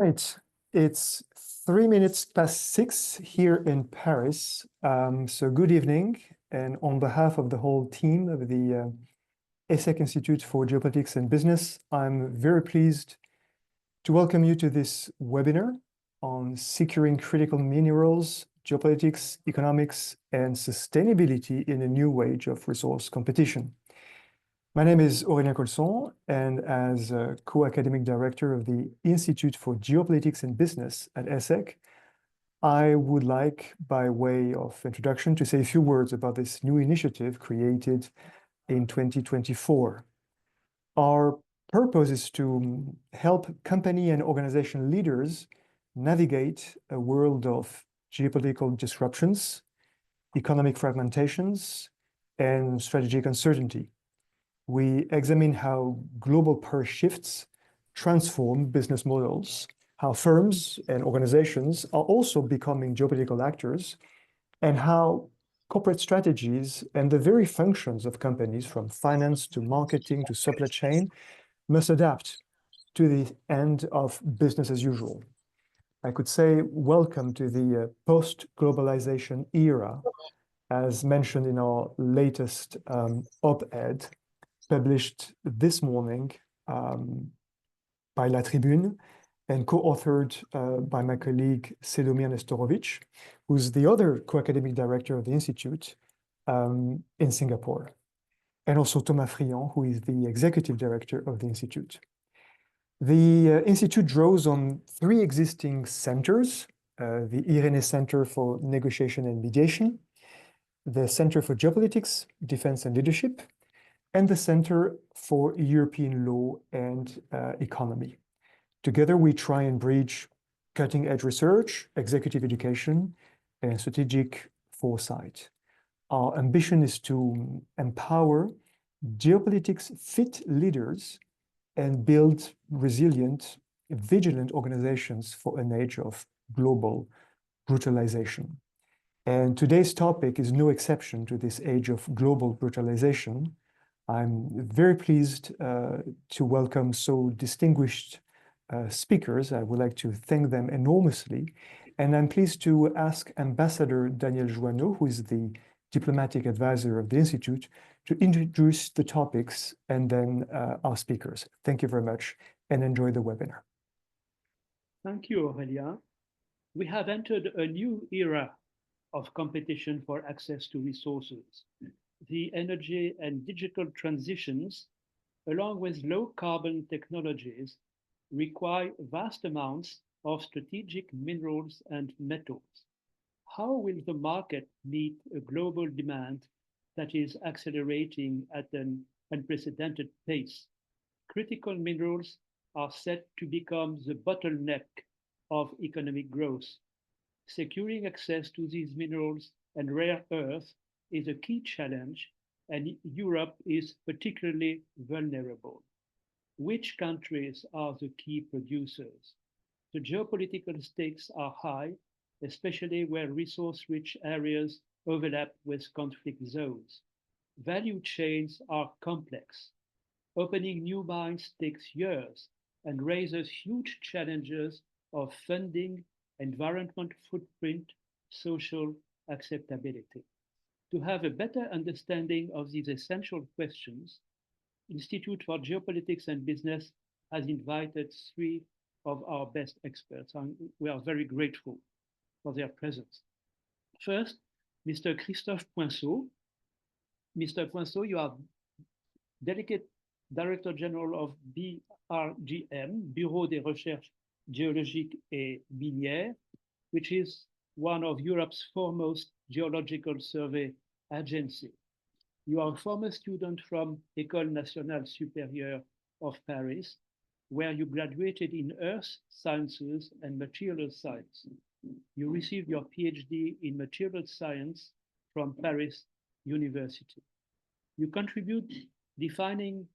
Right. It's 3 minutes past 6 here in Paris. So good evening. And on behalf of the whole team of the ESSEC Institute for Geopolitics and Business, I'm very pleased to welcome you to this webinar on securing critical minerals, geopolitics, economics, and sustainability in a new age of resource competition. My name is Aurélien COLSON, and as a co-academic director of the Institute for Geopolitics and Business at ESSEC, I would like, by way of introduction, to say a few words about this new initiative created in 2024. Our purpose is to help company and organization leaders navigate a world of geopolitical disruptions, economic fragmentations, and strategic uncertainty. We examine how global power shifts transform business models, how firms and organizations are also becoming geopolitical actors, and how corporate strategies and the very functions of companies, from finance to marketing to supply chain, must adapt to the end of business as usual. I could say welcome to the post-globalization era, as mentioned in our latest op-ed, published this morning by La Tribune and co-authored by my colleague Sedomir Nestorovic, who's the other co-academic director of the Institute in Singapore, and also Thomas Friand, who is the executive director of the Institute. The Institute draws on 3 existing centers, the Irene Center for Negotiation and Mediation, the Center for Geopolitics, Defense and Leadership, and the Center for European Law and Economy. Together, we try and bridge cutting-edge research, executive education, and strategic foresight. Our ambition is to empower geopolitics fit leaders and build resilient, vigilant organizations for an age of global brutalization. And today's topic is no exception to this age of global brutalization. I'm very pleased to welcome so distinguished speakers. I would like to thank them enormously. And I'm pleased to ask Ambassador Daniel Joanneau, who is the diplomatic advisor of the Institute, to introduce the topics and then our speakers. Thank you very much and enjoy the webinar. Thank you, Aurélien. We have entered a new era of competition for access to resources. The energy and digital transitions, along with low carbon technologies, require vast amounts of strategic minerals and metals. How will the market meet a global demand that is accelerating at an unprecedented pace? Critical minerals are set to become the bottleneck of economic growth. Securing access to these minerals and rare earth is a key challenge, and Europe is particularly vulnerable. Which countries are the key producers? The geopolitical stakes are high, especially where resource-rich areas overlap with conflict zones. Value chains are complex. Opening new mines takes years and raises huge challenges of funding, environment footprint, social acceptability. To have a better understanding of these essential questions, Institute for Geopolitics and Business has invited 3 of our best experts, and we are very grateful for their presence. First, Mr. Christophe Poinssot. Mr. Poinssot, you are Delegate Director General of BRGM, Bureau des Recherches Géologiques et Minières, which is one of Europe's foremost geological survey agency. You are a former student from École Nationale Supérieure of Paris, where you graduated in Earth Sciences and Material Science. You received your PhD in Material Science from Paris University. You contribute defining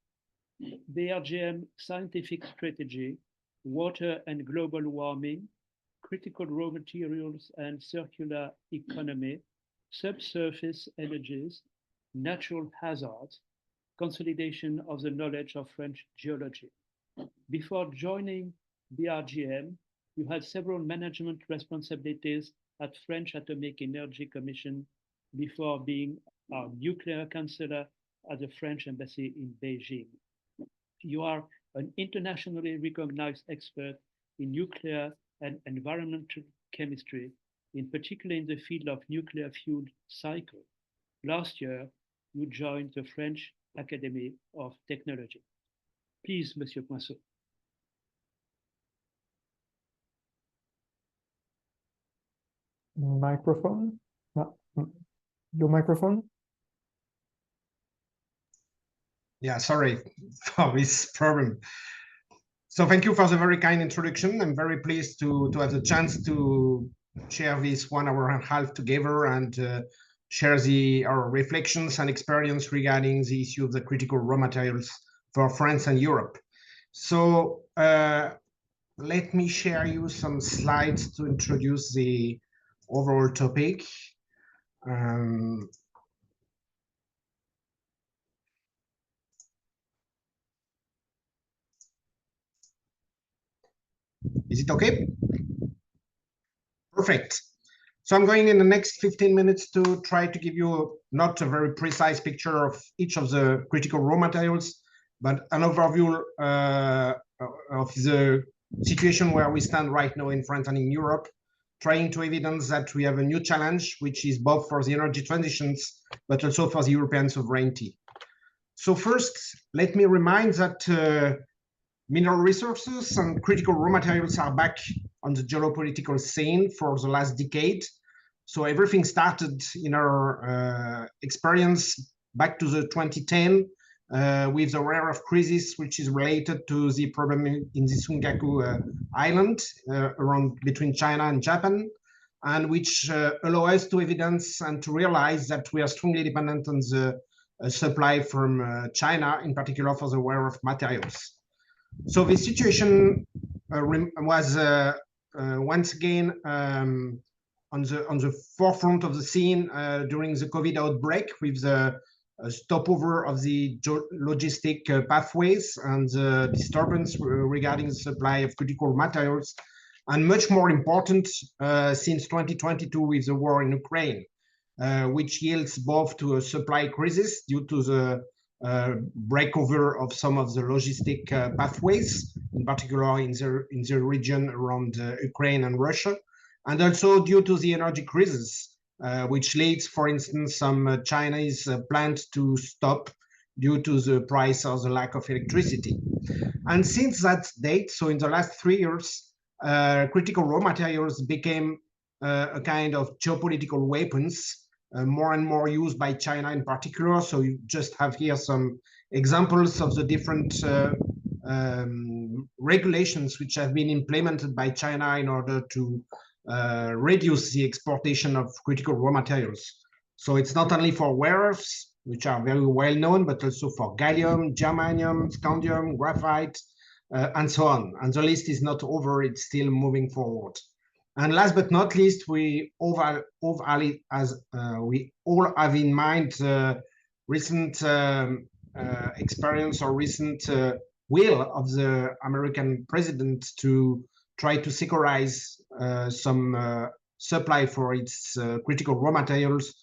BRGM scientific strategy, water and global warming, critical raw materials and circular economy, subsurface energies, natural hazards, consolidation of the knowledge of French geology. Before joining BRGM, You had several management responsibilities at French Atomic Energy Commission before being our nuclear counselor at the French embassy in Beijing. You are an internationally recognized expert in nuclear and environmental chemistry, in particular in the field of nuclear fuel cycle. Last year, you joined the French Academy of Technology. Please, Monsieur Poinssot. Microphone? Your microphone? Yeah, sorry for this problem. So thank you for the very kind introduction. I'm very pleased to have the chance to share this 1 hour and a half together and share our reflections and experience regarding the issue of the critical raw materials for France and Europe. So let me share you some slides to introduce the overall topic. Is it okay? Perfect. So I'm going in the next 15 minutes to try to give you not a very precise picture of each of the critical raw materials, but an overview of the situation where we stand right now in France and in Europe, trying to evidence that we have a new challenge, which is both for the energy transitions, but also for the European sovereignty. So first, let me remind that mineral resources and critical raw materials are back on the geopolitical scene for the last decade. So everything started in our experience back to the 2010 with the rare earth crisis, which is related to the problem in the Sungaku Island around between China and Japan, and which allow us to evidence and to realize that we are strongly dependent on the supply from China, in particular for the rare earth materials. So the situation was once again on the forefront of the scene during the COVID outbreak, with the stopover of the logistic pathways and the disturbance regarding the supply of critical materials, and much more important since 2022 with the war in Ukraine, which yields both to a supply crisis due to the breakover of some of the logistic pathways, in particular in the region around Ukraine and Russia, and also due to the energy crisis, which leads, for instance, some Chinese plants to stop due to the price or the lack of electricity. And since that date, so in the last 3 years, critical raw materials became a kind of geopolitical weapons, more and more used by China in particular. So you just have here some examples of the different regulations which have been implemented by China in order to reduce the exportation of critical raw materials. So it's not only for rare earths, which are very well known, but also for gallium, germanium, scandium, graphite, and so on. And the list is not over, it's still moving forward. And last but not least, we all have in mind recent experience or recent will of the American president to try to securize some supply for its critical raw materials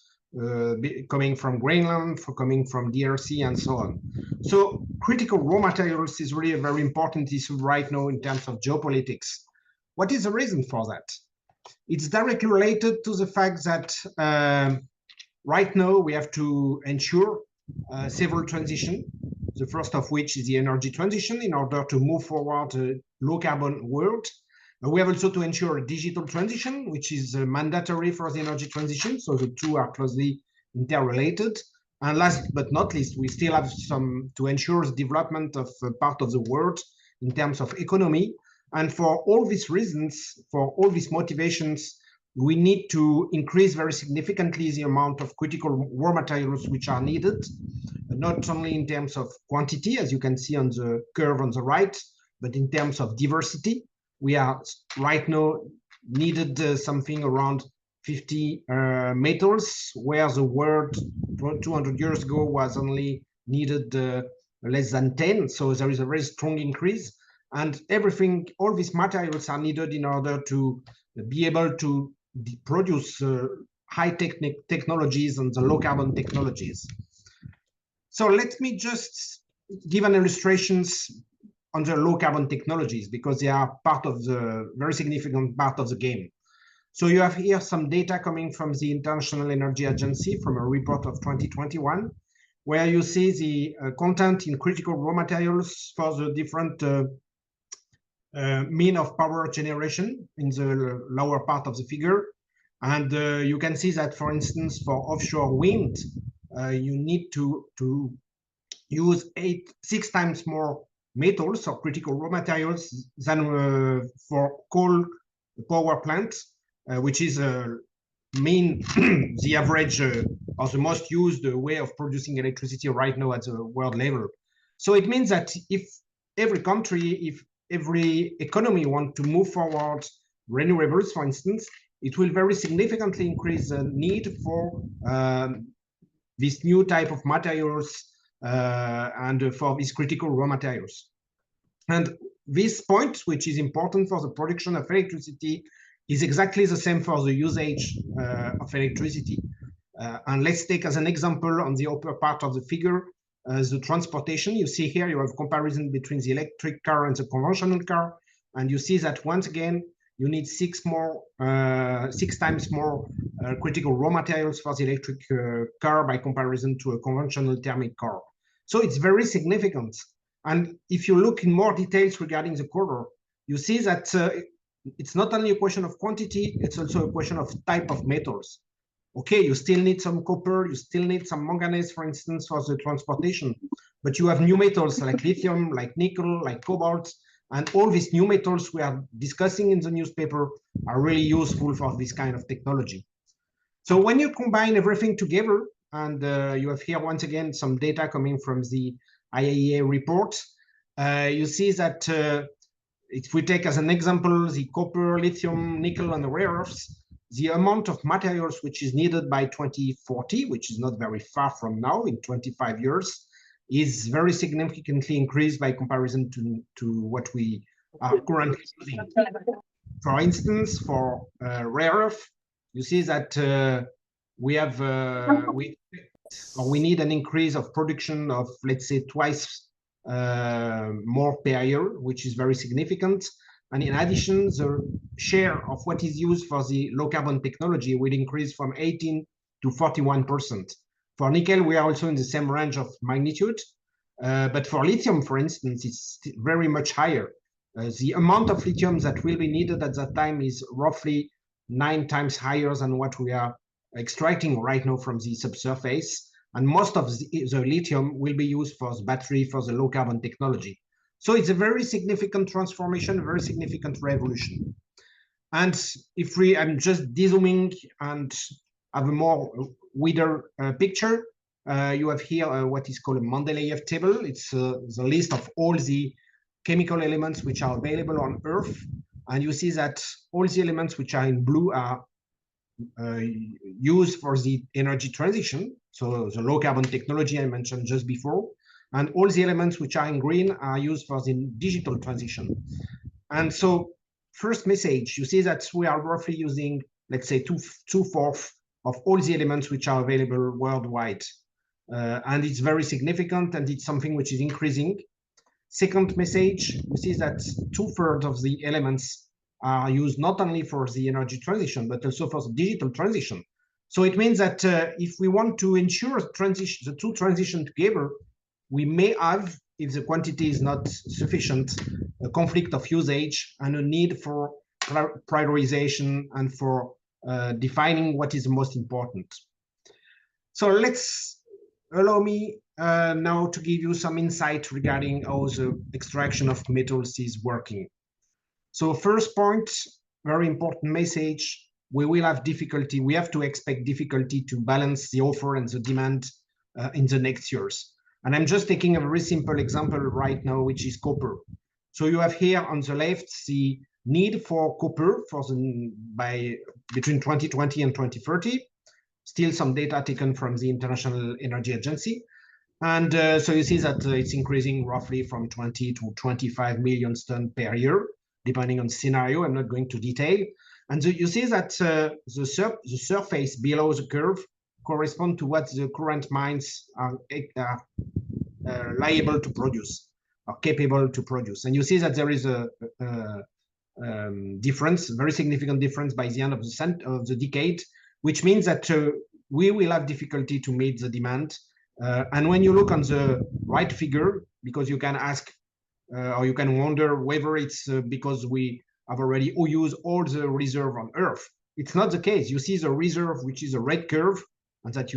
coming from Greenland, coming from DRC, and so on. So critical raw materials is really a very important issue right now in terms of geopolitics. What is the reason for that? It's directly related to the fact that right now we have to ensure several transitions, the first of which is the energy transition in order to move forward a low carbon world. We have also to ensure a digital transition, which is mandatory for the energy transition. So the two are closely interrelated. And last but not least, we still have some to ensure the development of part of the world in terms of economy. And for all these reasons, for all these motivations, we need to increase very significantly the amount of critical raw materials which are needed, not only in terms of quantity, as you can see on the curve on the right, but in terms of diversity. We are right now needed something around 50 metals, where the world 200 years ago was only needed less than 10. So there is a very strong increase. And everything, all these materials are needed in order to be able to produce high-tech technologies and the low-carbon technologies. So let me just give an illustrations on the low-carbon technologies, because they are part of the very significant part of the game. So you have here some data coming from the International Energy Agency from a report of 2021, where you see the content in critical raw materials for the different mean of power generation in the lower part of the figure. And you can see that, for instance, for offshore wind, you need to use 6 times more metals or critical raw materials than for coal power plants, which is the average or the most used way of producing electricity right now at the world level. So it means that if every country, if every economy want to move forward renewables, for instance, it will very significantly increase the need for this new type of materials and for these critical raw materials. And this point, which is important for the production of electricity, is exactly the same for the usage of electricity. And let's take as an example on the upper part of the figure, the transportation. You see here, you have comparison between the electric car and the conventional car. And you see that once again, you need 6 times more critical raw materials for the electric car by comparison to a conventional thermic car. So it's very significant. And if you look in more details regarding the color, you see that it's not only a question of quantity, it's also a question of type of metals. Okay, you still need some copper, you still need some manganese, for instance, for the transportation, but you have new metals like lithium, like nickel, like cobalt, and all these new metals we are discussing in the newspaper are really useful for this kind of technology. So when you combine everything together, and you have here once again some data coming from the IAEA report, you see that if we take as an example the copper, lithium, nickel, and the rare earths, the amount of materials which is needed by 2040, which is not very far from now, in 25 years, is very significantly increased by comparison to what we are currently using. For instance, for rare earth, you see that we have we need an increase of production of, let's say, twice more per year, which is very significant. And in addition, the share of what is used for the low carbon technology will increase from 18 to 41%. For nickel, we are also in the same range of magnitude. But for lithium, for instance, it's very much higher. The amount of lithium that will be needed at that time is roughly 9 times higher than what we are extracting right now from the subsurface. And most of the lithium will be used for the battery, for the low carbon technology. So it's a very significant transformation, a very significant revolution. And if I'm just de-zooming and have a more wider picture, you have here what is called a Mendeleev table. It's the list of all the chemical elements which are available on Earth. And you see that all the elements which are in blue are used for the energy transition. So the low carbon technology I mentioned just before. And all the elements which are in green are used for the digital transition. And so first message, you see that we are roughly using, let's say, two-fourths of all the elements which are available worldwide. And it's very significant, and it's something which is increasing. Second message, you see that 2/3 of the elements are used not only for the energy transition, but also for the digital transition. So it means that if we want to ensure the two transition together, we may have, if the quantity is not sufficient, a conflict of usage and a need for prioritization and for defining what is the most important. So allow me now to give you some insight regarding how the extraction of metals is working. So first point, very important message, we will have difficulty, we have to expect difficulty to balance the offer and the demand in the next years. And I'm just taking a very simple example right now, which is copper. So you have here on the left the need for copper for between 2020 and 2030. Still some data taken from the International Energy Agency. And so you see that it's increasing roughly from 20 to 25 million tons per year, depending on scenario. I'm not going to detail. And you see that the surface below the curve correspond to what the current mines are liable to produce, are capable to produce. And you see that there is a difference, very significant difference by the end of the decade, which means that we will have difficulty to meet the demand. And when you look on the right figure, because you can ask or you can wonder whether it's because we have already used all the reserve on Earth. It's not the case. You see the reserve, which is a red curve, and that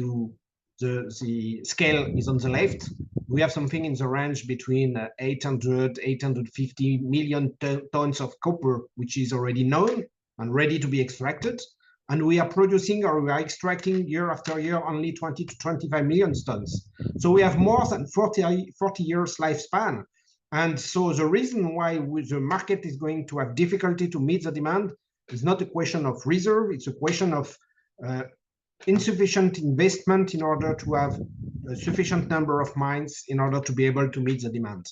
the scale is on the left. We have something in the range between 800, 850 million tons of copper, which is already known and ready to be extracted. And we are producing or we are extracting year after year only 20 to 25 million tons. So we have more than 40 years lifespan. And so the reason why the market is going to have difficulty to meet the demand is not a question of reserve, it's a question of insufficient investment in order to have a sufficient number of mines in order to be able to meet the demand.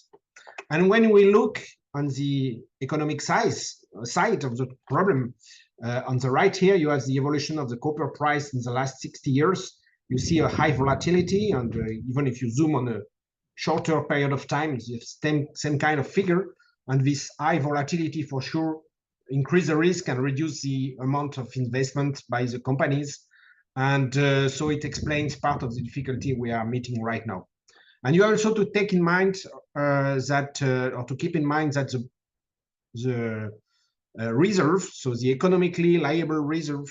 And when we look on the economic side of the problem, on the right here, you have the evolution of the copper price in the last 60 years. You see a high volatility, and even if you zoom on a shorter period of time, it's the same kind of figure. And this high volatility for sure increase the risk and reduce the amount of investment by the companies. And so it explains part of the difficulty we are meeting right now. And you also to take in mind or to keep in mind that the reserve, so the economically liable reserve,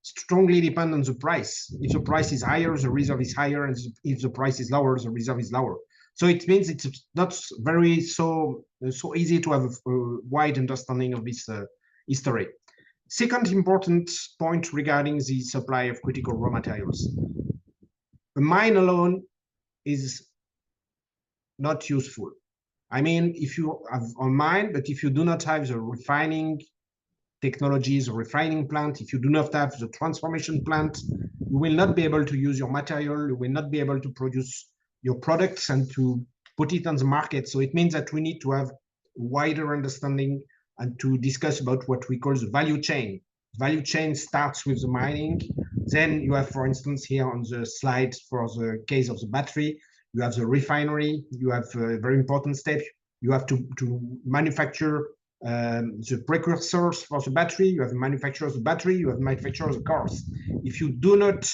strongly depend on the price. If the price is higher, the reserve is higher, and if the price is lower, the reserve is lower. So it means it's not very so easy to have a wide understanding of this history. Second important point regarding the supply of critical raw materials. A mine alone is not useful. I mean, if you have a mine, but if you do not have the refining technologies, a refining plant, if you do not have the transformation plant, you will not be able to use your material, you will not be able to produce your products and to put it on the market. So it means that we need to have wider understanding and to discuss about what we call the value chain. Value chain starts with the mining. Then you have, for instance, here on the slide for the case of the battery, you have the refinery, you have a very important step. You have to manufacture the precursors for the battery, you have the manufacturer of the battery, you have the manufacturer of the cars. If you do not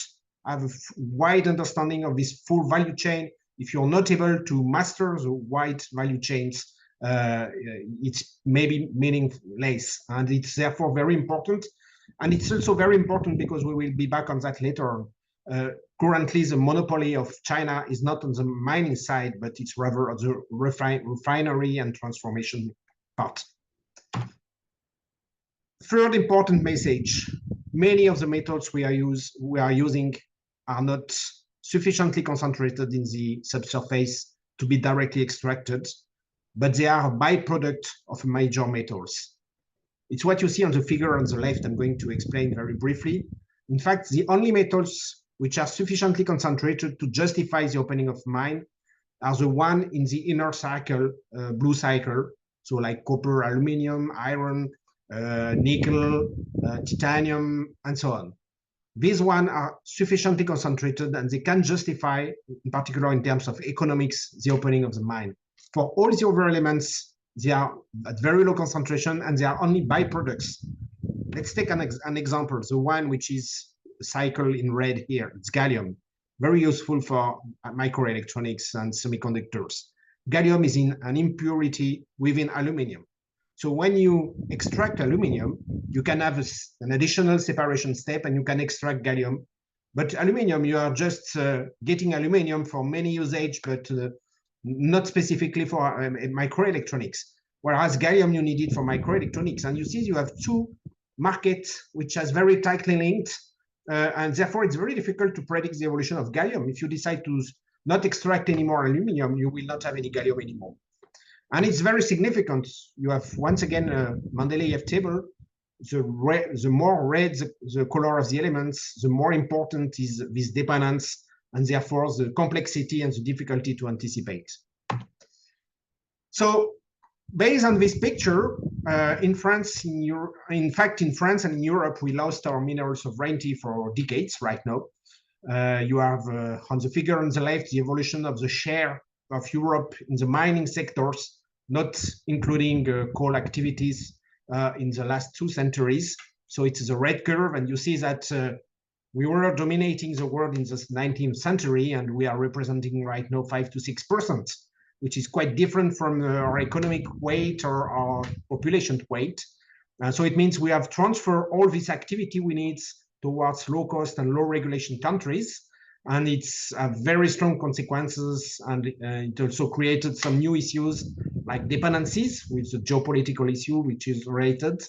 have a wide understanding of this full value chain, if you're not able to master the wide value chains, it's maybe meaningless. And it's therefore very important. And it's also very important because we will be back on that later on. Currently, the monopoly of China is not on the mining side, but it's rather on the refinery and transformation part. Third important message, many of the metals we are using are not sufficiently concentrated in the subsurface to be directly extracted, but they are a byproduct of major metals. It's what you see on the figure on the left. I'm going to explain very briefly. In fact, the only metals which are sufficiently concentrated to justify the opening of mine are the one in the inner cycle, blue cycle, so like copper, aluminum, iron, nickel, titanium, and so on. These ones are sufficiently concentrated and they can justify, in particular in terms of economics, the opening of the mine. For all the other elements, they are at very low concentration and they are only byproducts. Let's take an example, the one which is cycle in red here, it's gallium, very useful for microelectronics and semiconductors. Gallium is in an impurity within aluminum. So when you extract aluminum, you can have an additional separation step and you can extract gallium. But aluminum, you are just getting aluminum for many usage, but not specifically for microelectronics. Whereas gallium, you need it for microelectronics. And you see you have two markets which are very tightly linked. And therefore, it's very difficult to predict the evolution of gallium. If you decide to not extract any more aluminum, you will not have any gallium anymore. And it's very significant. You have, once again, a Mendeleev table. The more red the color of the elements, the more important is this dependence and therefore the complexity and the difficulty to anticipate. So based on this picture, in France, in fact, in France and in Europe, we lost our mineral sovereignty for decades right now. You have on the figure on the left, the evolution of the share of Europe in the mining sectors, not including coal activities in the last 2 centuries. So it's the red curve, and you see that we were dominating the world in the 19th century, and we are representing right now 5 to 6%, which is quite different from our economic weight or our population weight. So it means we have transferred all this activity we need towards low cost and low regulation countries. And it's very strong consequences. And it also created some new issues like dependencies with the geopolitical issue, which is related,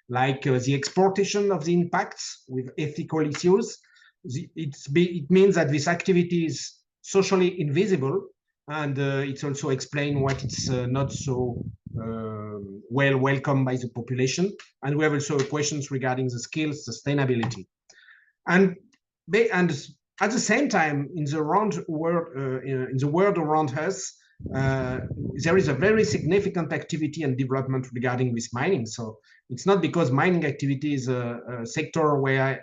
like the exportation of the impacts with ethical issues. It means that this activity is socially invisible, and it's also explained what it's not so well welcomed by the population. And we have also questions regarding the skills sustainability. And at the same time, in the world around us, there is a very significant activity and development regarding this mining. So it's not because mining activity is a sector where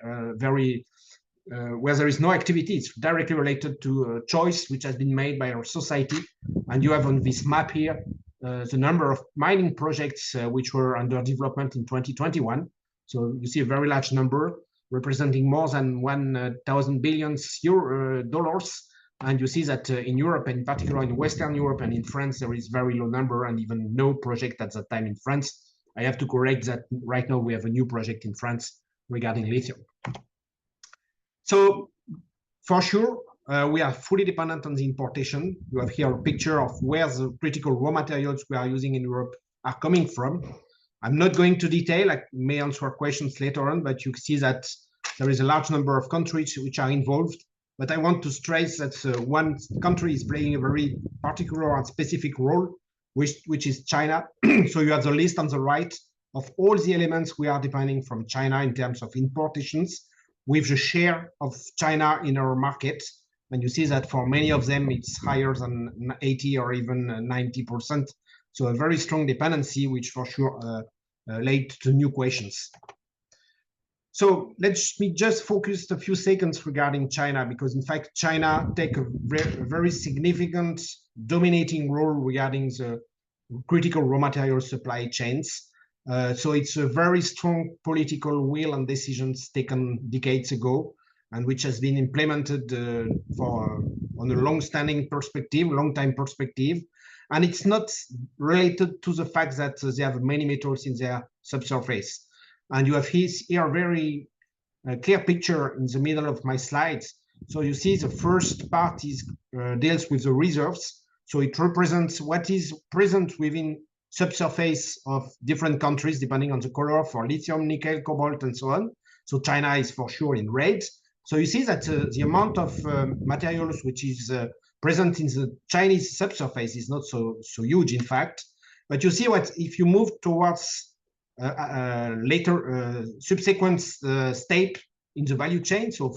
where there is no activity. It's directly related to a choice which has been made by our society. And you have on this map here the number of mining projects which were under development in 2021. So you see a very large number representing more than 1,000 billion dollars. And you see that in Europe, and in particular in Western Europe and in France, there is very low number and even no project at that time in France. I have to correct that right now we have a new project in France regarding lithium. So for sure, we are fully dependent on the importation. You have here a picture of where the critical raw materials we are using in Europe are coming from. I'm not going to detail, I may answer questions later on, but you see that there is a large number of countries which are involved. But I want to stress that one country is playing a very particular and specific role, which is China. So you have the list on the right of all the elements we are depending from China in terms of importations, with the share of China in our market. And you see that for many of them, it's higher than 80 or even 90%. So a very strong dependency, which for sure led to new questions. So let me just focus a few seconds regarding China, because in fact, China take a very significant dominating role regarding the critical raw material supply chains. So it's a very strong political will and decisions taken decades ago, and which has been implemented on a long-standing perspective, long-time perspective. And it's not related to the fact that they have many metals in their subsurface. And you have here a very clear picture in the middle of my slides. So you see the first part deals with the reserves. So it represents what is present within subsurface of different countries, depending on the color, for lithium, nickel, cobalt, and so on. So China is for sure in red. So you see that the amount of materials which is present in the Chinese subsurface is not so huge, in fact. But you see what if you move towards later subsequent step in the value chain. So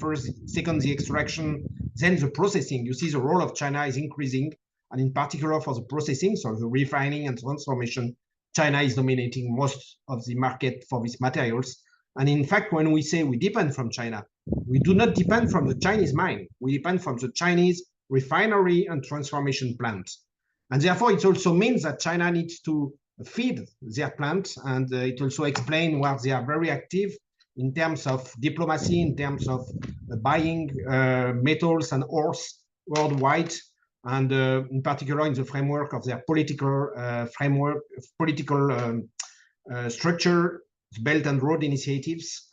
second, the extraction, then the processing. You see the role of China is increasing, and in particular for the processing, so the refining and transformation, China is dominating most of the market for these materials. And in fact, when we say we depend from China, we do not depend from the Chinese mine. We depend from the Chinese refinery and transformation plant. And therefore, it also means that China needs to feed their plant. And it also explains where they are very active in terms of diplomacy, in terms of buying metals and ores worldwide, and in particular in the framework of their political structure, Belt and Road initiatives,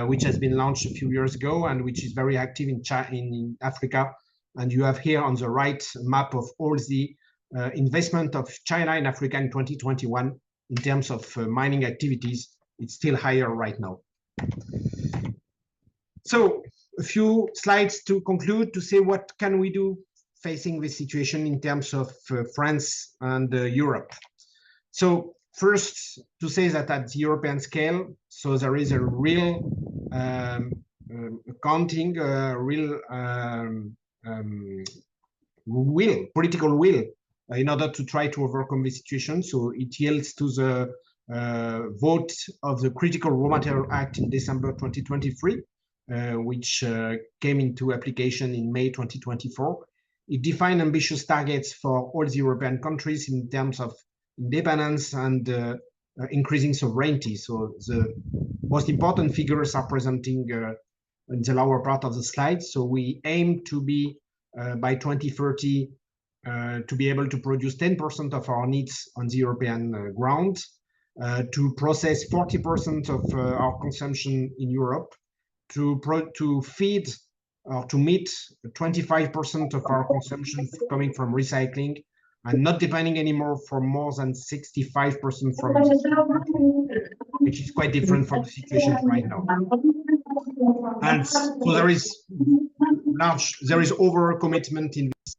which has been launched a few years ago and which is very active in Africa. And you have here on the right map of all the investment of China in Africa in 2021 in terms of mining activities. It's still higher right now. So a few slides to conclude, to say what can we do facing this situation in terms of France and Europe. So first, to say that at the European scale, so there is a real accounting, real political will in order to try to overcome the situation. So it yields to the vote of the Critical Raw Material Act in December 2023, which came into application in May 2024. It defined ambitious targets for all the European countries in terms of independence and increasing sovereignty. So the most important figures are presenting in the lower part of the slide. So we aim to be by 2030 to be able to produce 10% of our needs on the European ground, to process 40% of our consumption in Europe, to feed or to meet 25% of our consumption coming from recycling, and not depending anymore for more than 65% from which is quite different from the situation right now. And so there is over commitment in this.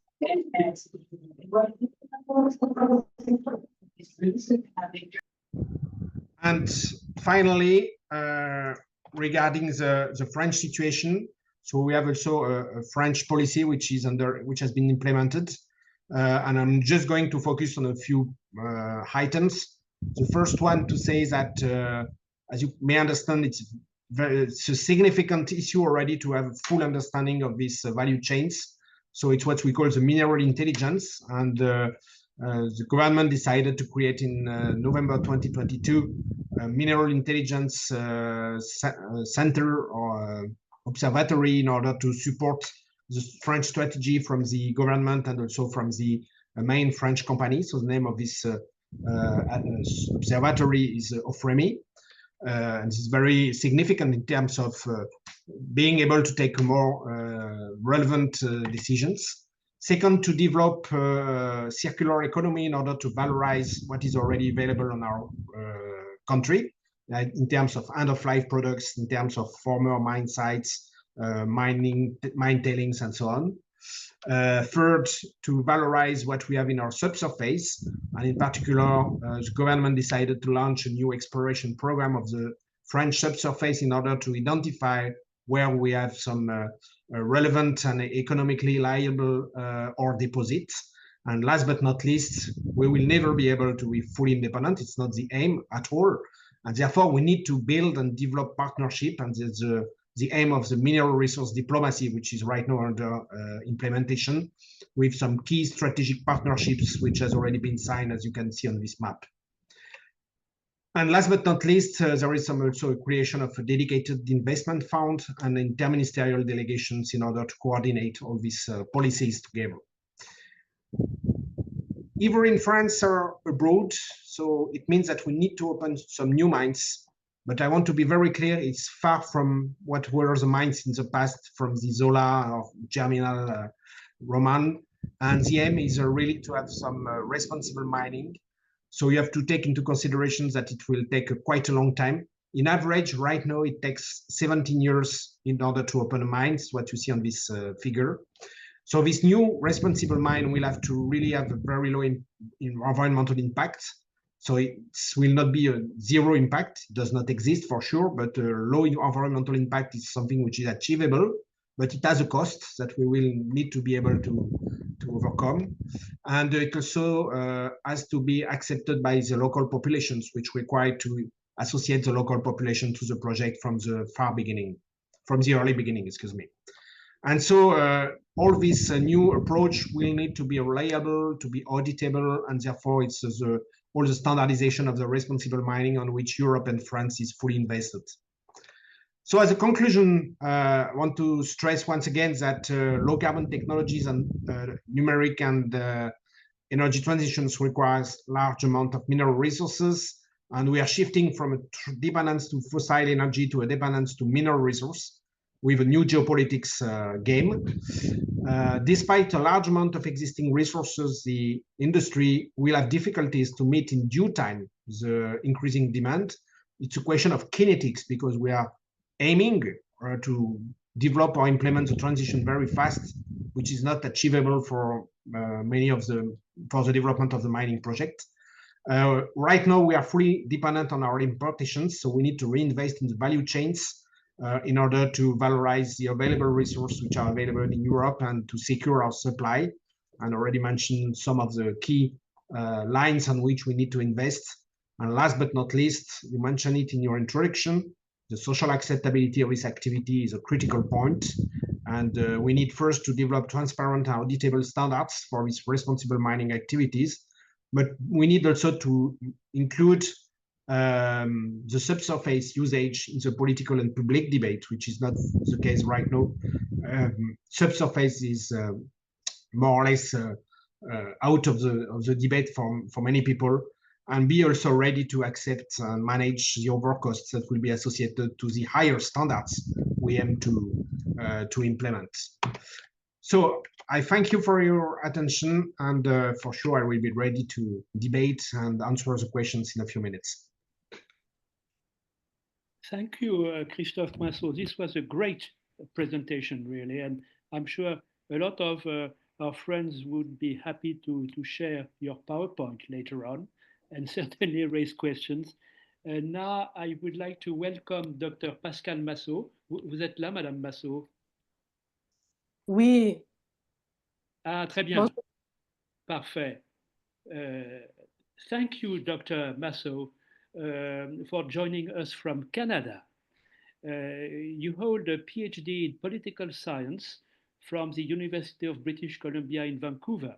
And finally, regarding the French situation, so we have also a French policy which has been implemented, and I'm just going to focus on a few items. The first one to say that, as you may understand, it's a significant issue already to have a full understanding of these value chains. So it's what we call the mineral intelligence, and the government decided to create in November 2022 a mineral intelligence center or observatory in order to support the French strategy from the government and also from the main French company. So the name of this observatory is OFREMI, and this is very significant in terms of being able to take more relevant decisions. Second, to develop circular economy in order to valorize what is already available on our country, in terms of end-of-life products, in terms of former mine sites, mine tailings, and so on. Third, to valorize what we have in our subsurface, and in particular, the government decided to launch a new exploration program of the French subsurface in order to identify where we have some relevant and economically liable ore deposits. And last but not least, we will never be able to be fully independent. It's not the aim at all. And therefore, we need to build and develop partnership, and the aim of the mineral resource diplomacy, which is right now under implementation, with some key strategic partnerships, which has already been signed, as you can see on this map. And last but not least, there is also a creation of a dedicated investment fund and interministerial delegations in order to coordinate all these policies together, either in France or abroad. So it means that we need to open some new mines. But I want to be very clear, it's far from what were the mines in the past, from the Zola or Germinal Roman. And the aim is really to have some responsible mining. So you have to take into consideration that it will take quite a long time. In average, right now, it takes 17 years in order to open a mine. It's what you see on this figure. So this new responsible mine will have to really have a very low environmental impact. So it will not be a zero impact. It does not exist for sure, but low environmental impact is something which is achievable, but it has a cost that we will need to be able to overcome. And it also has to be accepted by the local populations, which require to associate the local population to the project from the early beginning, excuse me. And so all this new approach will need to be reliable, to be auditable, and therefore it's all the standardization of the responsible mining on which Europe and France is fully invested. So as a conclusion, I want to stress once again that low carbon technologies and numeric and energy transitions requires large amount of mineral resources, and we are shifting from a dependence to fossil energy to a dependence to mineral resource with a new geopolitics game. Despite a large amount of existing resources, the industry will have difficulties to meet in due time the increasing demand. It's a question of kinetics, because we are aiming to develop or implement the transition very fast, which is not achievable for for the development of the mining project. Right now, we are fully dependent on our importations, so we need to reinvest in the value chains in order to valorize the available resources which are available in Europe and to secure our supply. And already mentioned some of the key lines on which we need to invest. And last but not least, you mentioned it in your introduction, the social acceptability of this activity is a critical point. And we need first to develop transparent and auditable standards for these responsible mining activities. But we need also to include the subsurface usage in the political and public debate, which is not the case right now. Subsurface is more or less out of the debate for many people, and be also ready to accept and manage the overcosts that will be associated to the higher standards we aim to implement. So I thank you for your attention, and for sure I will be ready to debate and answer the questions in a few minutes. Thank you, Christophe Poinssot. This was a great presentation, really, and I'm sure a lot of our friends would be happy to share your PowerPoint later on and certainly raise questions. Now, I would like to welcome Dr. Pascale MASSOT. Vous êtes là, Madame Massot? Oui. Ah, très bien. Bonjour. Parfait. Thank you, Dr. Massot, for joining us from Canada. You hold a PhD in political science from the University of British Columbia in Vancouver.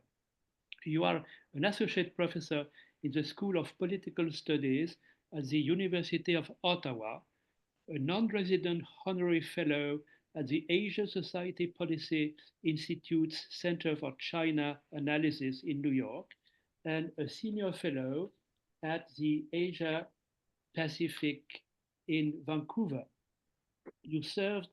You are an associate professor in the School of Political Studies at the University of Ottawa, a non-resident honorary fellow at the Asia Society Policy Institute's Center for China Analysis in New York, and a senior fellow at the Asia Pacific in Vancouver. You served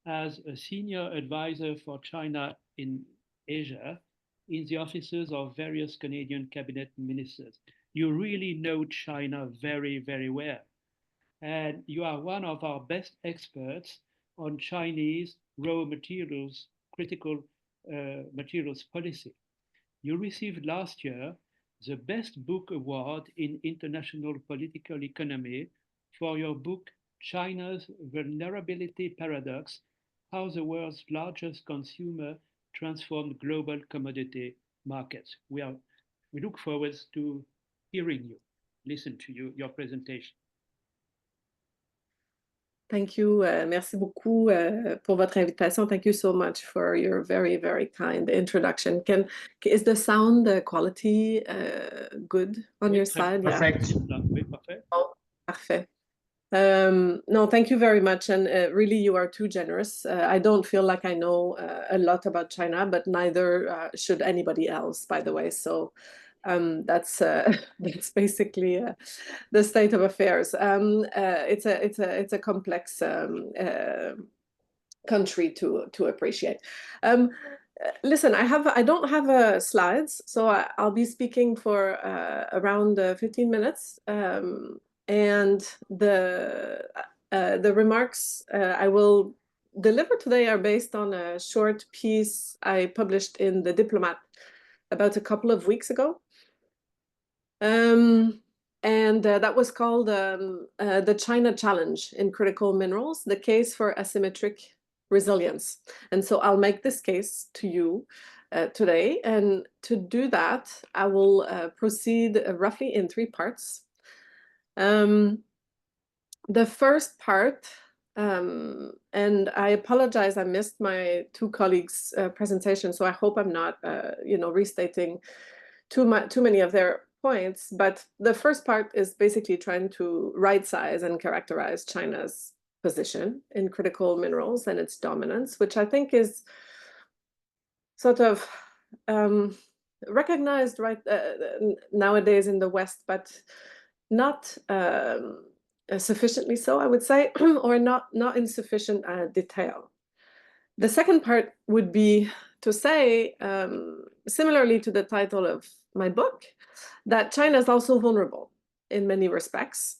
as a senior advisor for China in Asia in the offices of various Canadian cabinet ministers. You really know China very, very well. And you are one of our best experts on Chinese raw materials, critical materials policy. You received last year the Best Book Award in International Political Economy for your book, China's Vulnerability Paradox, How the World's Largest Consumer Transformed Global Commodity Markets. We look forward to hearing you, listen to you, your presentation. Thank you. Merci beaucoup pour votre invitation. Thank you so much for your very, very kind introduction. Is the sound quality good on your side? Perfect. Yeah. Oh, parfait. No, thank you very much. And really, you are too generous. I don't feel like I know a lot about China, but neither should anybody else, by the way. So that's basically the state of affairs. It's a complex country to appreciate. Listen, I don't have slides, so I'll be speaking for around 15 minutes. And the remarks I will deliver today are based on a short piece I published in The Diplomat about a couple of weeks ago. And that was called The China Challenge in Critical Minerals, the Case for Asymmetric Resilience. And so I'll make this case to you today. And to do that, I will proceed roughly in 3 parts. The first part, and I apologize, I missed my 2 colleagues' presentation, so I hope I'm not, restating too many of their points. But the first part is basically trying to right-size and characterize China's position in critical minerals and its dominance, which I think is sort of recognized right nowadays in the West, but not sufficiently so, I would say, or not in sufficient detail. The second part would be to say, similarly to the title of my book, that China is also vulnerable in many respects,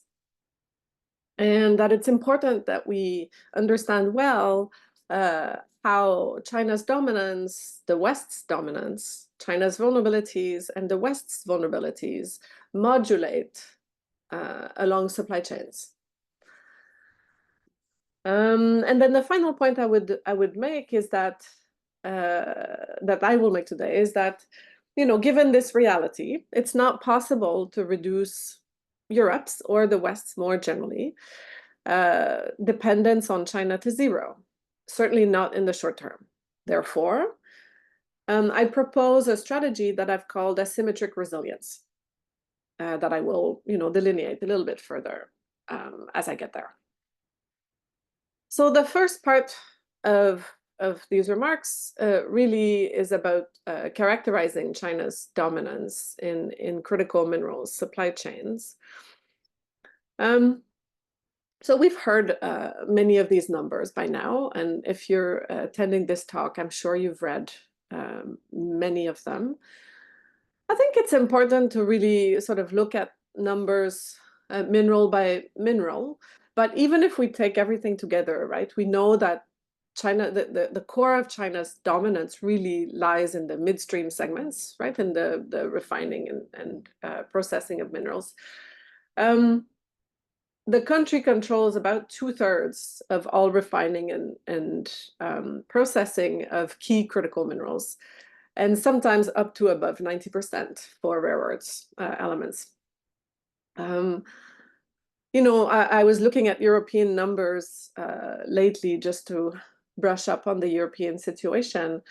and that it's important that we understand well how China's dominance, the West's dominance, China's vulnerabilities, and the West's vulnerabilities modulate along supply chains. And then the final point I would make is that that I will make today is that, you know, given this reality, it's not possible to reduce Europe's or the West's more generally dependence on China to zero, certainly not in the short term. Therefore, I propose a strategy that I've called asymmetric resilience that I will, you know, delineate a little bit further as I get there. So the first part of these remarks really is about characterizing China's dominance in critical minerals supply chains. So we've heard many of these numbers by now, and if you're attending this talk, I'm sure you've read many of them. I think it's important to really sort of look at numbers mineral by mineral, but even if we take everything together, right, we know that China, the core of China's dominance really lies in the midstream segments, right, in the refining and processing of minerals. The country controls about 2/3 of all refining and processing of key critical minerals, and sometimes up to above 90% for rare earths elements. You know, I was looking at European numbers lately just to brush up on the European situation.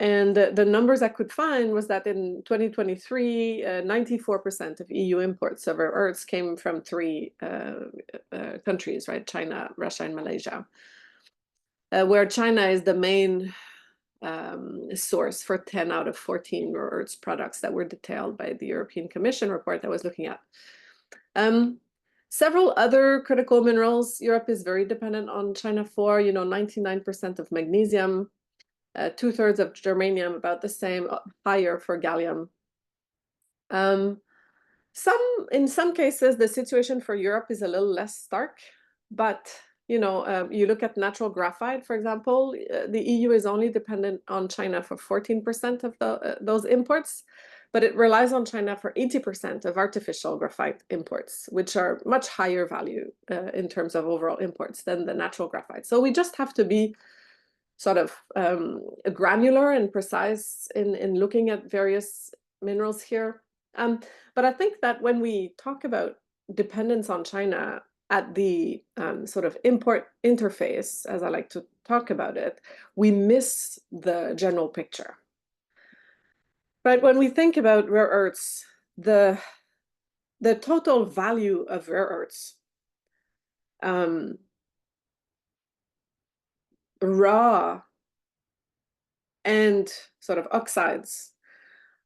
And the numbers I could find was that in 2023, 94% of EU imports of rare earths came from three countries, right? China, Russia, and Malaysia, where China is the main source for 10 out of 14 rare earths products that were detailed by the European Commission report I was looking at. Several other critical minerals, Europe is very dependent on China for, you know, 99% of magnesium, 2/3 of germanium, about the same, higher for gallium. In some cases, the situation for Europe is a little less stark, but you know, you look at natural graphite, for example, the EU is only dependent on China for 14% of those imports, but it relies on China for 80% of artificial graphite imports, which are much higher value in terms of overall imports than the natural graphite. So we just have to be sort of granular and precise in looking at various minerals here. But I think that when we talk about dependence on China at the sort of import interface, as I like to talk about it, we miss the general picture. Right, when we think about rare earths, the total value of rare earths, raw and sort of oxides,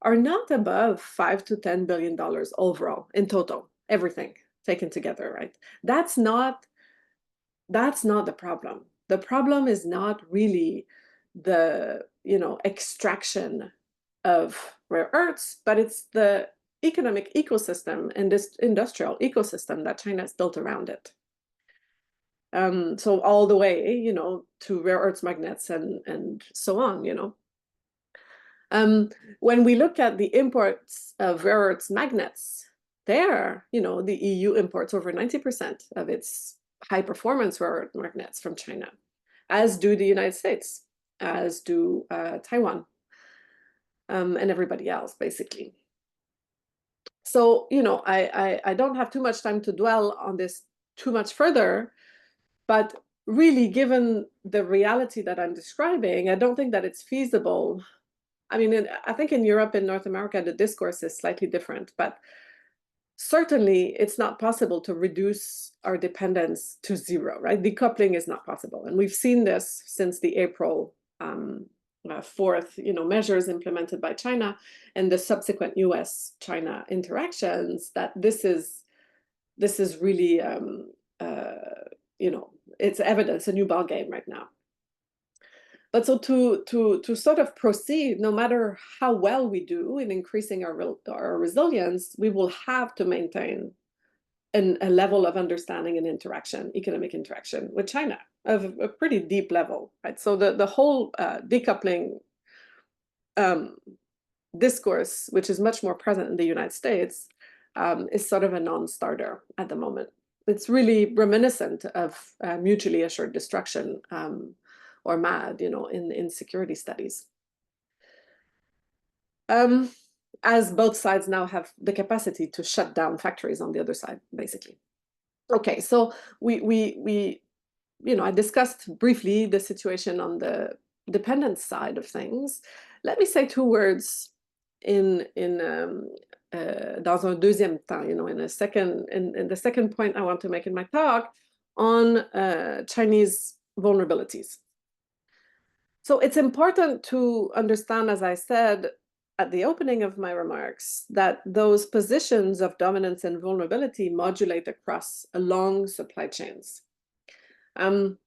are not above $5 to $10 billion overall in total, everything taken together, right? That's not the problem. The problem is not really the, you know, extraction of rare earths, but it's the economic ecosystem and this industrial ecosystem that China has built around it. So all the way, you know, to rare earths magnets and so on, you know. When we look at the imports of rare earths magnets, there, you know, the EU imports over 90% of its high performance rare earth magnets from China, as do the United States, as do Taiwan, and everybody else, basically. So, you know, I don't have too much time to dwell on this too much further, but really, given the reality that I'm describing, I don't think that it's feasible. I mean, I think in Europe and North America, the discourse is slightly different, but certainly it's not possible to reduce our dependence to zero, right? Decoupling is not possible. And we've seen this since the April 4th, you know, measures implemented by China and the subsequent US-China interactions, that this is really, you know, it's evidence, a new ballgame right now. But so to sort of proceed, no matter how well we do in increasing our resilience, we will have to maintain a level of understanding and interaction, economic interaction with China of a pretty deep level, right? So the whole decoupling discourse, which is much more present in the United States, is sort of a non-starter at the moment. it's really reminiscent of mutually assured destruction, or MAD, in security studies. As both sides now have the capacity to shut down factories on the other side, basically. Okay, so I discussed briefly the situation on the dependence side of things. Let me say two words dans un deuxième temps, in the second point I want to make in my talk on Chinese vulnerabilities. So it's important to understand, as I said at the opening of my remarks, that those positions of dominance and vulnerability modulate across long supply chains. In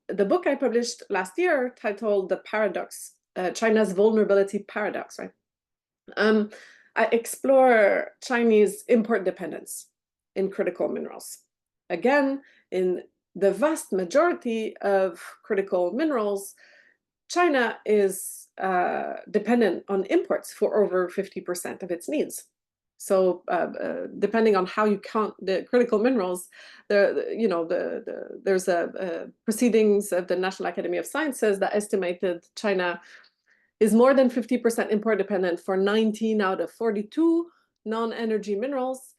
the book I published last year titled The Paradox, China's Vulnerability Paradox, right? I explore Chinese import dependence in critical minerals. Again, in the vast majority of critical minerals, China is dependent on imports for over 50% of its needs. So depending on how you count the critical minerals, there's proceedings of the National Academy of Sciences that estimated China is more than 50% import dependent for 19 out of 42 non-energy minerals.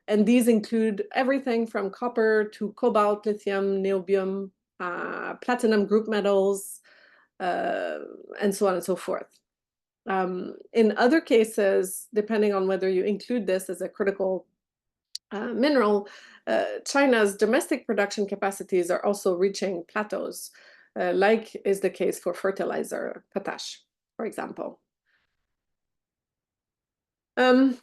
And these include everything from copper to cobalt, lithium, niobium, platinum group metals, and so on and so forth. In other cases, depending on whether you include this as a critical mineral, China's domestic production capacities are also reaching plateaus, like is the case for fertilizer, potash, for example. And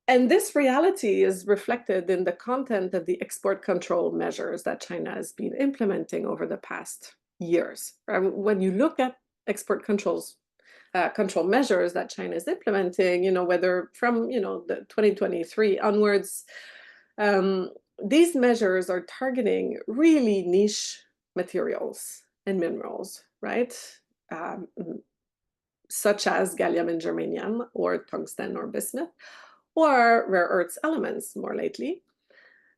this reality is reflected in the content of the export control measures that China has been implementing over the past years. When you look at export control measures that China is implementing, whether from the 2023 onwards, these measures are targeting really niche materials and minerals, right? Such as gallium and germanium, or tungsten or bismuth, or rare earths elements more lately.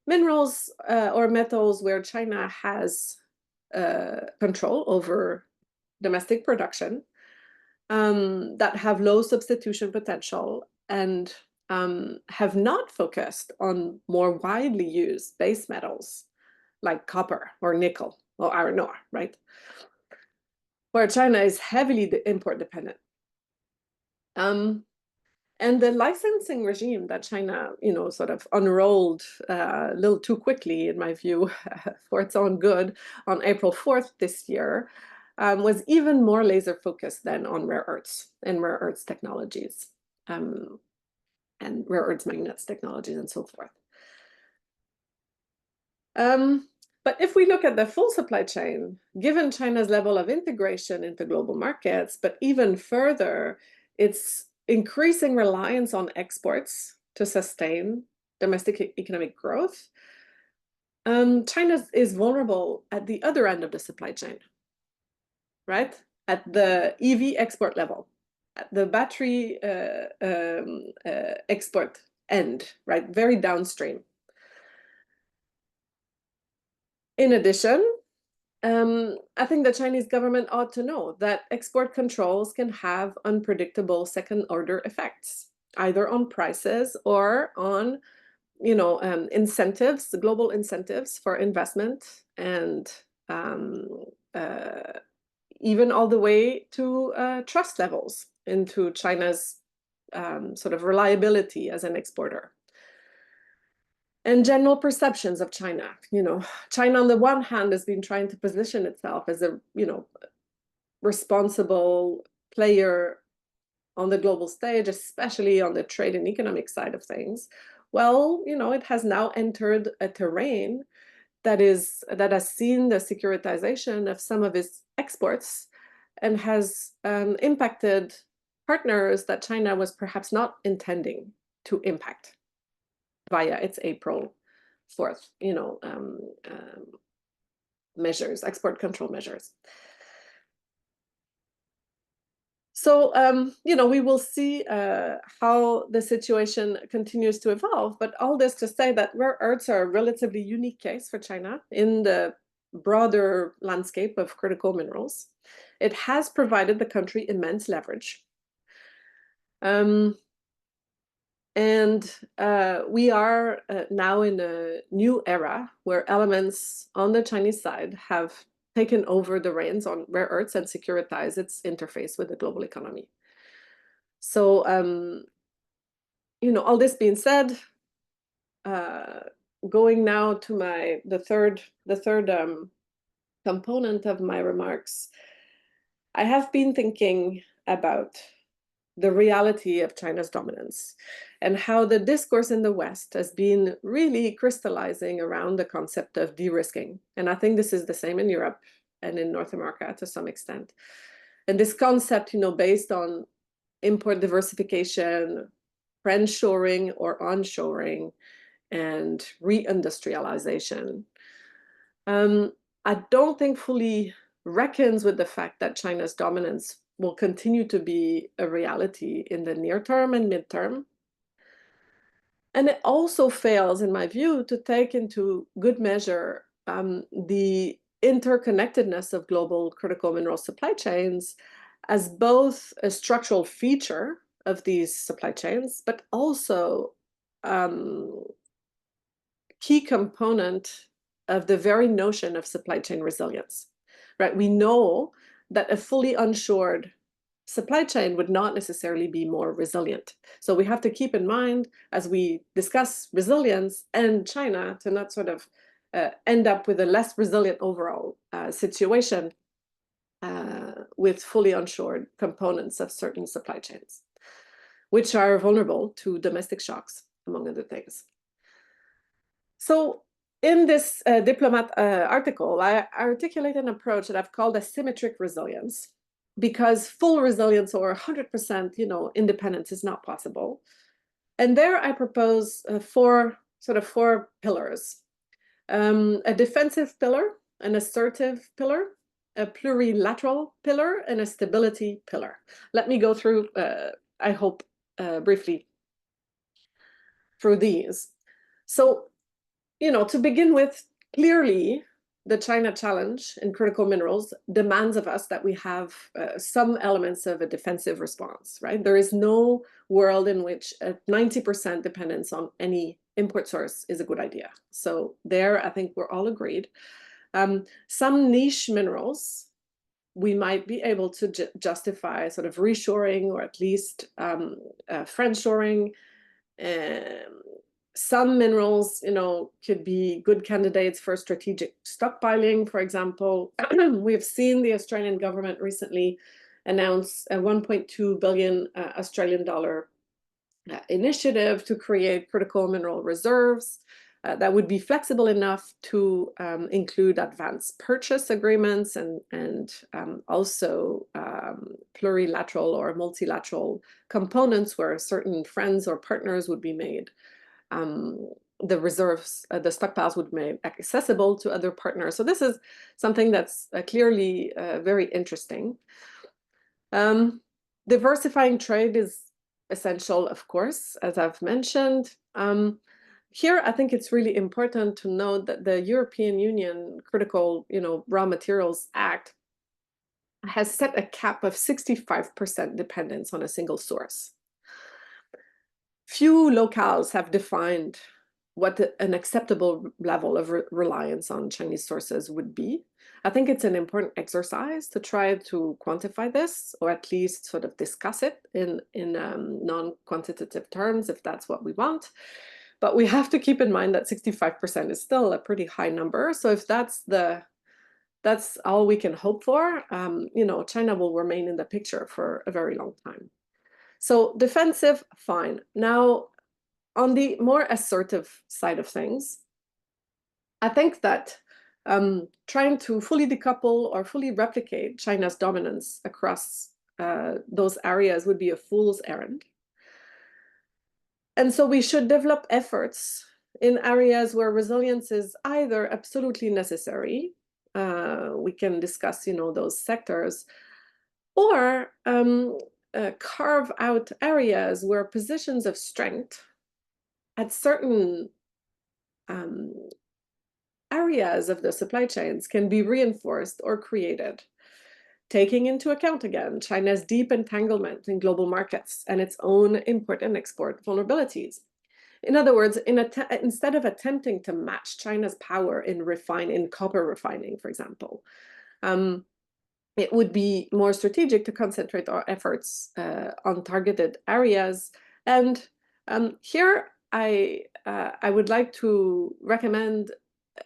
Minerals or metals where China has control over domestic production, that have low substitution potential and have not focused on more widely used base metals like copper or nickel or iron ore, right? Where China is heavily import dependent. And the licensing regime that China, sort of unrolled a little too quickly, in my view, for its own good on April 4th this year, was even more laser focused than on rare earths and rare earths technologies, and rare earths magnets technologies and so forth. But if we look at the full supply chain, given China's level of integration into global markets, but even further, its increasing reliance on exports to sustain domestic economic growth, China is vulnerable at the other end of the supply chain, right? At the EV export level, at the battery export end, right? Very downstream. In addition, I think the Chinese government ought to know that export controls can have unpredictable second-order effects, either on prices or on, incentives, global incentives for investment, and even all the way to trust levels into China's sort of reliability as an exporter. And general perceptions of China. China on the one hand has been trying to position itself as a, responsible player on the global stage, especially on the trade and economic side of things. Well, it has now entered a terrain that has seen the securitization of some of its exports and has impacted partners that China was perhaps not intending to impact via its April 4th, measures, export control measures. So, you know, we will see how the situation continues to evolve, but all this to say that rare earths are a relatively unique case for China in the broader landscape of critical minerals. It has provided the country immense leverage. And we are now in a new era where elements on the Chinese side have taken over the reins on rare earths and securitize its interface with the global economy. So, you know, all this being said, going now to the third component of my remarks, I have been thinking about the reality of China's dominance and how the discourse in the West has been really crystallizing around the concept of de-risking. And I think this is the same in Europe and in North America to some extent. And this concept, you know, based on import diversification, friendshoring or onshoring, and reindustrialization, I don't think fully reckons with the fact that China's dominance will continue to be a reality in the near term and midterm. And it also fails, in my view, to take into good measure the interconnectedness of global critical mineral supply chains as both a structural feature of these supply chains, but also key component of the very notion of supply chain resilience, right? We know that a fully unshored supply chain would not necessarily be more resilient. So we have to keep in mind as we discuss resilience and China to not sort of end up with a less resilient overall situation with fully unshored components of certain supply chains, which are vulnerable to domestic shocks, among other things. So in this Diplomat article, I articulate an approach that I've called asymmetric resilience, because full resilience or 100%, you know, independence is not possible. And there I propose four pillars: a defensive pillar, an assertive pillar, a plurilateral pillar, and a stability pillar. Let me go through, I hope, briefly through these. So, you know, to begin with, clearly, the China challenge in critical minerals demands of us that we have some elements of a defensive response, right? There is no world in which a 90% dependence on any import source is a good idea. So there, I think we're all agreed. Some niche minerals, we might be able to justify sort of reshoring or at least friendshoring. Some minerals, you know, could be good candidates for strategic stockpiling, for example. We've seen the Australian government recently announce a 1.2 billion Australian dollar initiative to create critical mineral reserves that would be flexible enough to include advanced purchase agreements and also plurilateral or multilateral components where certain friends or partners would be made. The reserves, the stockpiles would be made accessible to other partners. So this is something that's clearly very interesting. Diversifying trade is essential, of course, as I've mentioned. Here, I think it's really important to note that the European Union Critical, you know, Raw Materials Act has set a cap of 65% dependence on a single source. Few locales have defined what an acceptable level of reliance on Chinese sources would be. I think it's an important exercise to try to quantify this, or at least sort of discuss it in non-quantitative terms, if that's what we want. But we have to keep in mind that 65% is still a pretty high number. So if that's all we can hope for, you know, China will remain in the picture for a very long time. So defensive, fine. Now, on the more assertive side of things, I think that trying to fully decouple or fully replicate China's dominance across those areas would be a fool's errand. And so we should develop efforts in areas where resilience is either absolutely necessary, we can discuss, you know, those sectors, or carve out areas where positions of strength at certain areas of the supply chains can be reinforced or created, taking into account again China's deep entanglement in global markets and its own import and export vulnerabilities. In other words, instead of attempting to match China's power in copper refining, for example, it would be more strategic to concentrate our efforts on targeted areas. And here I would like to recommend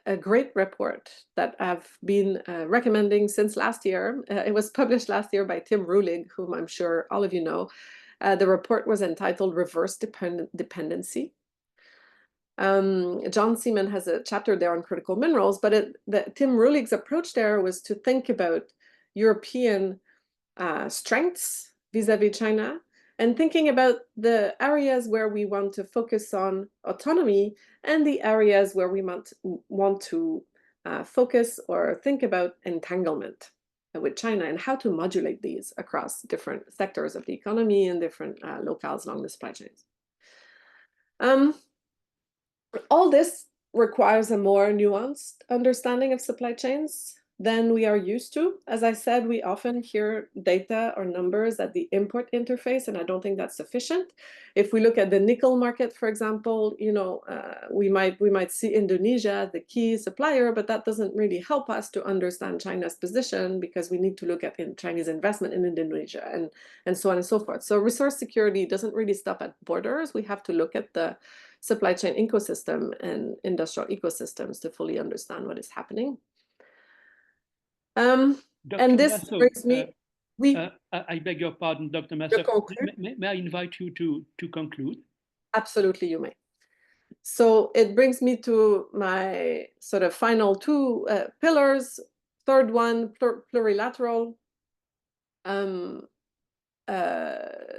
a great report that I've been recommending since last year. It was published last year by Tim Rulig, whom I'm sure all of you know. The report was entitled Reverse Dependency. John Seaman has a chapter there on critical minerals, but Tim Rulig's approach there was to think about European strengths vis-a-vis China, and thinking about the areas where we want to focus on autonomy and the areas where we want to focus or think about entanglement with China, and how to modulate these across different sectors of the economy and different locales along the supply chains. All this requires a more nuanced understanding of supply chains than we are used to. As I said, we often hear data or numbers at the import interface, and I don't think that's sufficient. If we look at the nickel market, for example, we might see Indonesia, the key supplier, but that doesn't really help us to understand China's position, because we need to look at Chinese investment in Indonesia and so on and so forth. So resource security doesn't really stop at borders. We have to look at the supply chain ecosystem and industrial ecosystems to fully understand what is happening. And this Massot, brings me. I beg your pardon, Dr. Massot. May I invite you to conclude? Absolutely, you may. So it brings me to my sort of final two pillars. Third one, plurilateral.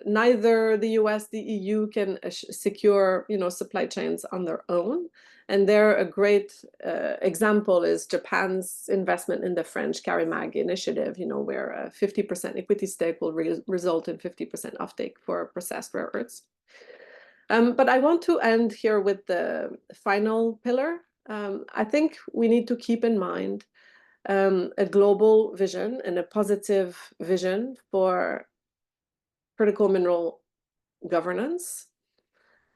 Neither the US, the EU can secure, supply chains on their own. And there, a great example is Japan's investment in the French CARIMAG initiative, where a 50% equity stake will result in 50% offtake for processed rare earths. But I want to end here with the final pillar. I think we need to keep in mind a global vision and a positive vision for critical mineral governance.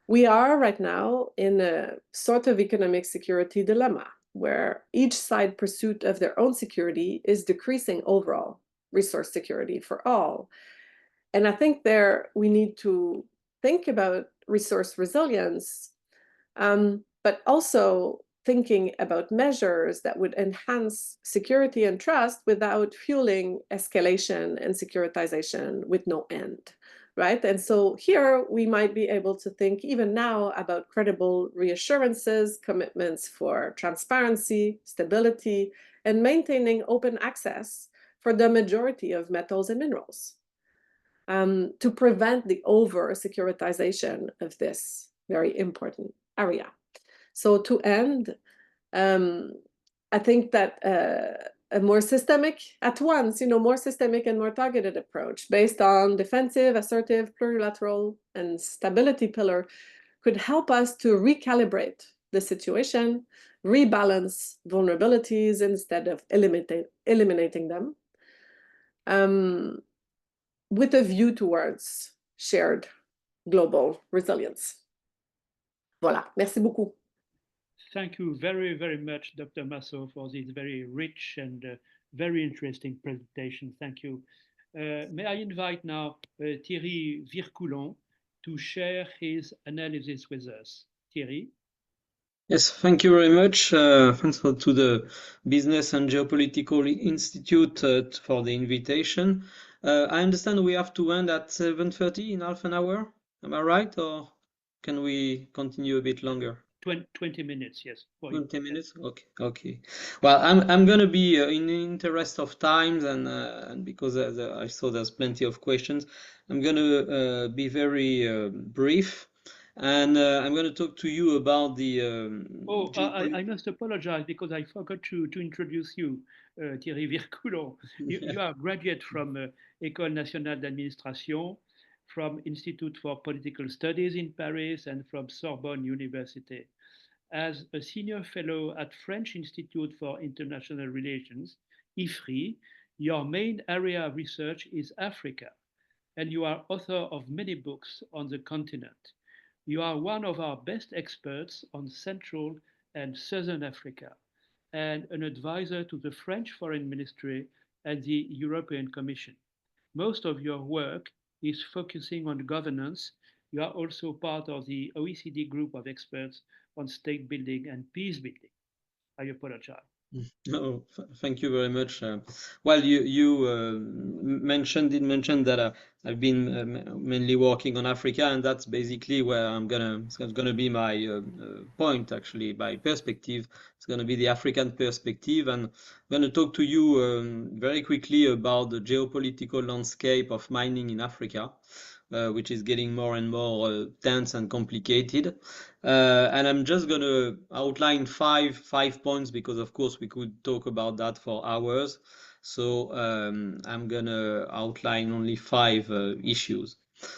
We are right now in a sort of economic security dilemma, where each side pursuit of their own security is decreasing overall resource security for all. And I think there we need to think about resource resilience, but also thinking about measures that would enhance security and trust without fueling escalation and securitization with no end, right? And so here we might be able to think even now about credible reassurances, commitments for transparency, stability, and maintaining open access for the majority of metals and minerals, to prevent the over-securitization of this very important area. So to end, I think that a more systemic, more systemic and more targeted approach based on defensive, assertive, plurilateral, and stability pillar could help us to recalibrate the situation, rebalance vulnerabilities instead of eliminating them, with a view towards shared global resilience. Voilà, merci beaucoup. Thank you very, very much, Dr. Massot, for this very rich and very interesting presentation. Thank you. May I invite now Thierry VIRCOULON to share his analysis with us. Thierry? Yes, thank you very much. Thanks to the Business and Geopolitical Institute for the invitation. I understand we have to end at 7:30 in half an hour. Am I right, or can we continue a bit longer? 20 minutes, yes. 20 minutes, okay. Well, I'm gonna be in the interest of time, and because I saw there's plenty of questions, I'm gonna be very brief. And I'm going to talk to you about the I must apologize because I forgot to introduce you, Thierry VIRCOULON. You are a graduate from École nationale d'administration, from Institute for Political Studies in Paris, and from Sorbonne University. As a senior fellow at French Institute for International Relations, IFRI, your main area of research is Africa, and you are author of many books on the continent. You are one of our best experts on Central and Southern Africa, and an advisor to the French Foreign Ministry and the European Commission. Most of your work is focusing on governance. You are also part of the OECD group of experts on state building and peace building. I apologize. No, thank you very much. Well, you did mention that I've been mainly working on Africa, and that's basically where it's gonna be my point, actually, my perspective. It's gonna be the African perspective, and I'm gonna talk to you very quickly about the geopolitical landscape of mining in Africa. Which is getting more and more tense and complicated. And I'm just going to outline five points because, of course, we could talk about that for hours. So I'm going to outline only 5 issues.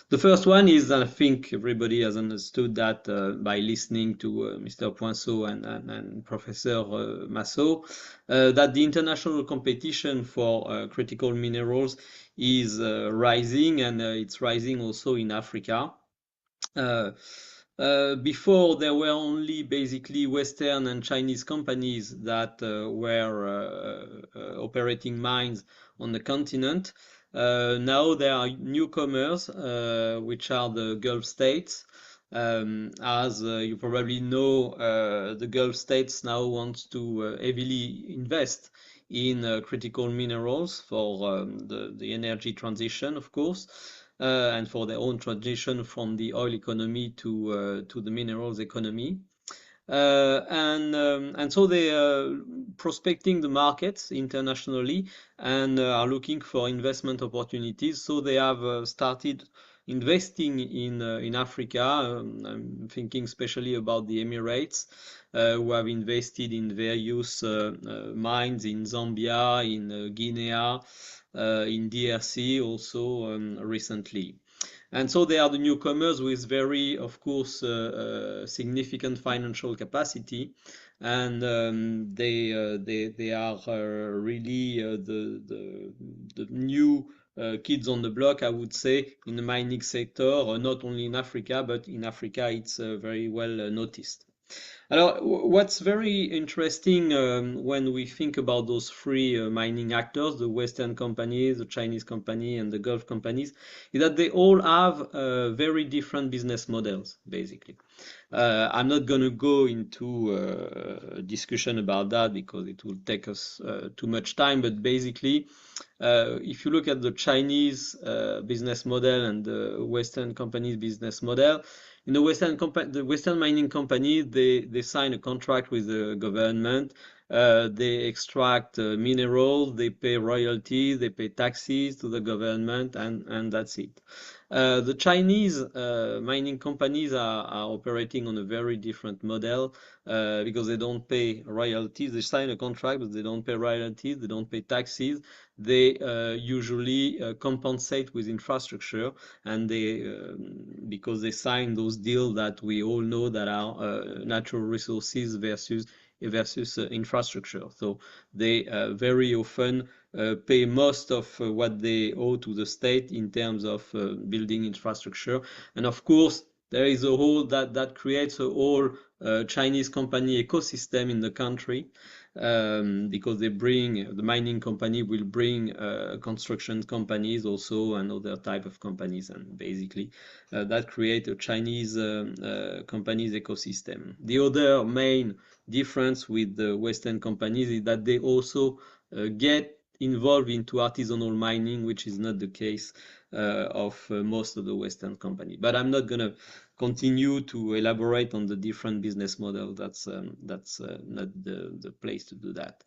The first one is, I think everybody has understood that by listening to Mr. Poinssot and Professor Massot, that the international competition for critical minerals is rising, and it's rising also in Africa. Before, there were only basically Western and Chinese companies that were operating mines on the continent. Now there are newcomers, which are the Gulf states. As you probably know, the Gulf states now want to heavily invest in critical minerals for the energy transition, of course. And for their own transition from the oil economy to the minerals economy. And so they are prospecting the markets internationally and are looking for investment opportunities. So they have started investing in Africa. I'm thinking especially about the Emirates, who have invested in various mines in Zambia, in Guinea, in DRC also recently. And so they are the newcomers with very, of course, significant financial capacity, and they are really the new kids on the block, I would say, in the mining sector, not only in Africa, but in Africa it's very well noticed. What's very interesting when we think about those 3 mining actors, the Western companies, the Chinese company, and the Gulf companies, is that they all have very different business models, basically. I'm not going to go into a discussion about that because it will take us too much time, but basically, if you look at the Chinese business model and the Western company's business model, in the Western mining company, they sign a contract with the government. They extract minerals, they pay royalties, they pay taxes to the government, and that's it. The Chinese mining companies are operating on a very different model because they don't pay royalties. They sign a contract, but they don't pay royalties, they don't pay taxes. They usually compensate with infrastructure, and because they sign those deals that we all know that are natural resources versus infrastructure. So they very often pay most of what they owe to the state in terms of building infrastructure. And of course, there is a whole that creates a whole Chinese company ecosystem in the country, because the mining company will bring construction companies also and other type of companies, and basically that creates a Chinese companies ecosystem. The other main difference with the Western companies is that they also get involved into artisanal mining, which is not the case of most of the Western companies. But I'm not going to continue to elaborate on the different business models. That's not the place to do that.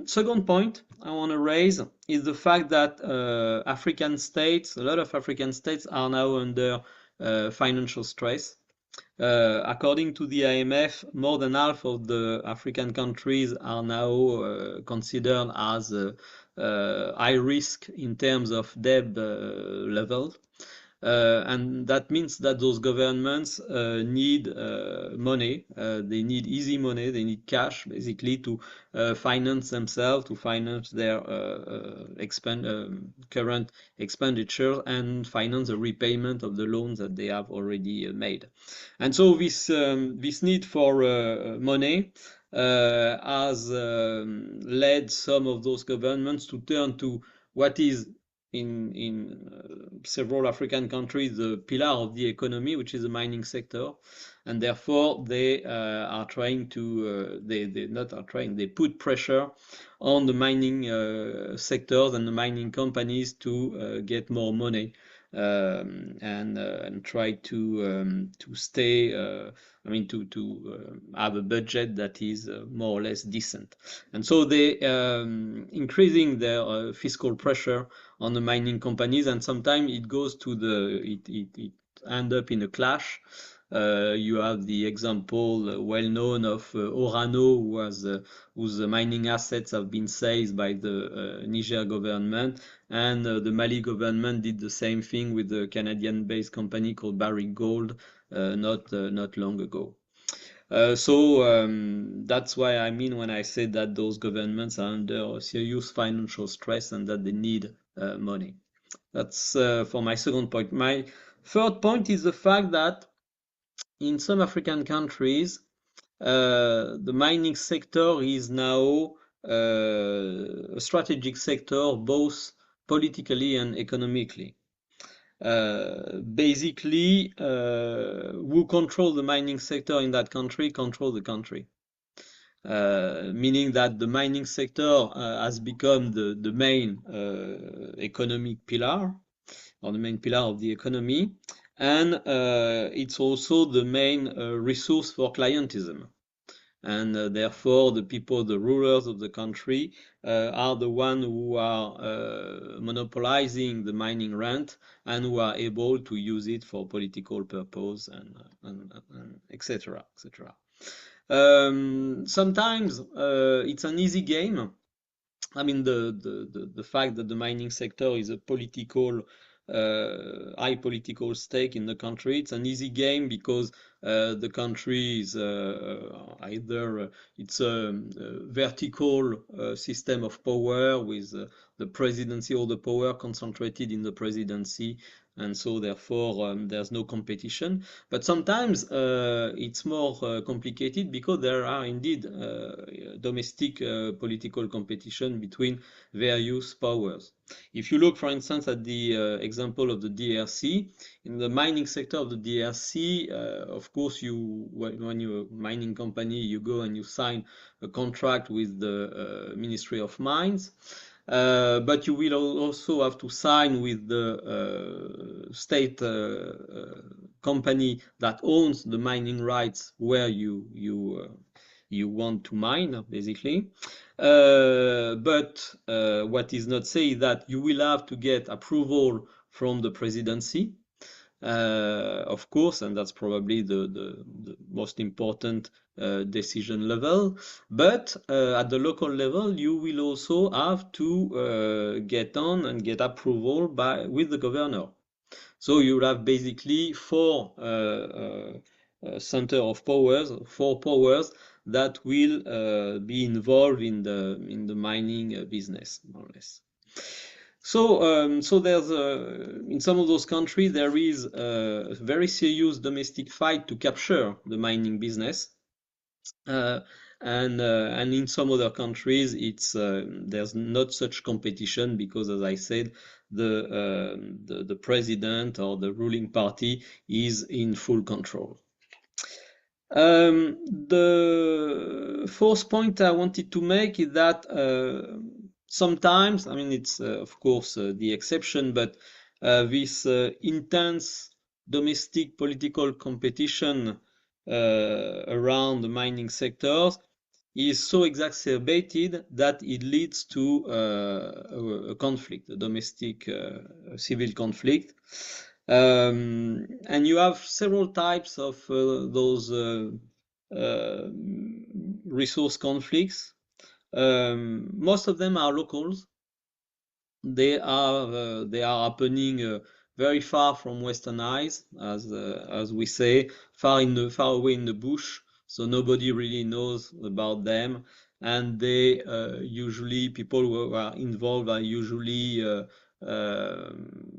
Second point I want to raise is the fact that a lot of African states are now under financial stress. According to the IMF, more than half of the African countries are now considered as high risk in terms of debt level. And that means that those governments need money. They need easy money. They need cash, basically, to finance themselves, to finance their current expenditure, and finance the repayment of the loans that they have already made. And so this need for money has led some of those governments to turn to what is in several African countries the pillar of the economy, which is the mining sector, and therefore they are trying to they put pressure on the mining sectors and the mining companies to get more money and try to stay to have a budget that is more or less decent. And so they increasing their fiscal pressure on the mining companies, and sometimes it goes to it end up in a clash. You have the example well known of Orano, whose mining assets have been seized by the Niger government, and the Mali government did the same thing with the Canadian-based company called Barrick Gold not long ago. So that's why I mean when I say that those governments are under serious financial stress and that they need money. That's for my second point. My third point is the fact that in some African countries, the mining sector is now a strategic sector, both politically and economically. Basically, who control the mining sector in that country control the country. Meaning that the mining sector has become the main economic pillar, or the main pillar of the economy, and it's also the main resource for clientism. And therefore, the people, the rulers of the country, are the ones who are monopolizing the mining rent and who are able to use it for political purpose and etc. etc. Sometimes it's an easy game. I mean, the fact that the mining sector is a political, high political stake in the country, it's an easy game because the country is either it's a vertical system of power with the presidency, all the power concentrated in the presidency, and so therefore there's no competition. But sometimes it's more complicated because there are indeed domestic political competition between various powers. If you look, for instance, at the example of the DRC, in the mining sector of the DRC, of course, when you're a mining company, you go and you sign a contract with the Ministry of Mines. But you will also have to sign with the state company that owns the mining rights where you want to mine, basically. But what is not said is that you will have to get approval from the presidency, of course, and that's probably the most important decision level. But at the local level, you will also have to get on and get approval with the governor. So you will have basically four center of powers, four powers that will be involved in the mining business, more or less. So, so there's in some of those countries there is a very serious domestic fight to capture the mining business, and in some other countries it's there's not such competition because, as I said, the president or the ruling party is in full control. The fourth point I wanted to make is that sometimes, I mean, it's of course the exception, but this intense domestic political competition around the mining sectors is so exacerbated that it leads to a conflict, a domestic civil conflict. And you have several types of those resource conflicts. Most of them are locals. They are happening very far from Western eyes, as we say, far away in the bush. So nobody really knows about them, and they usually people who are involved are usually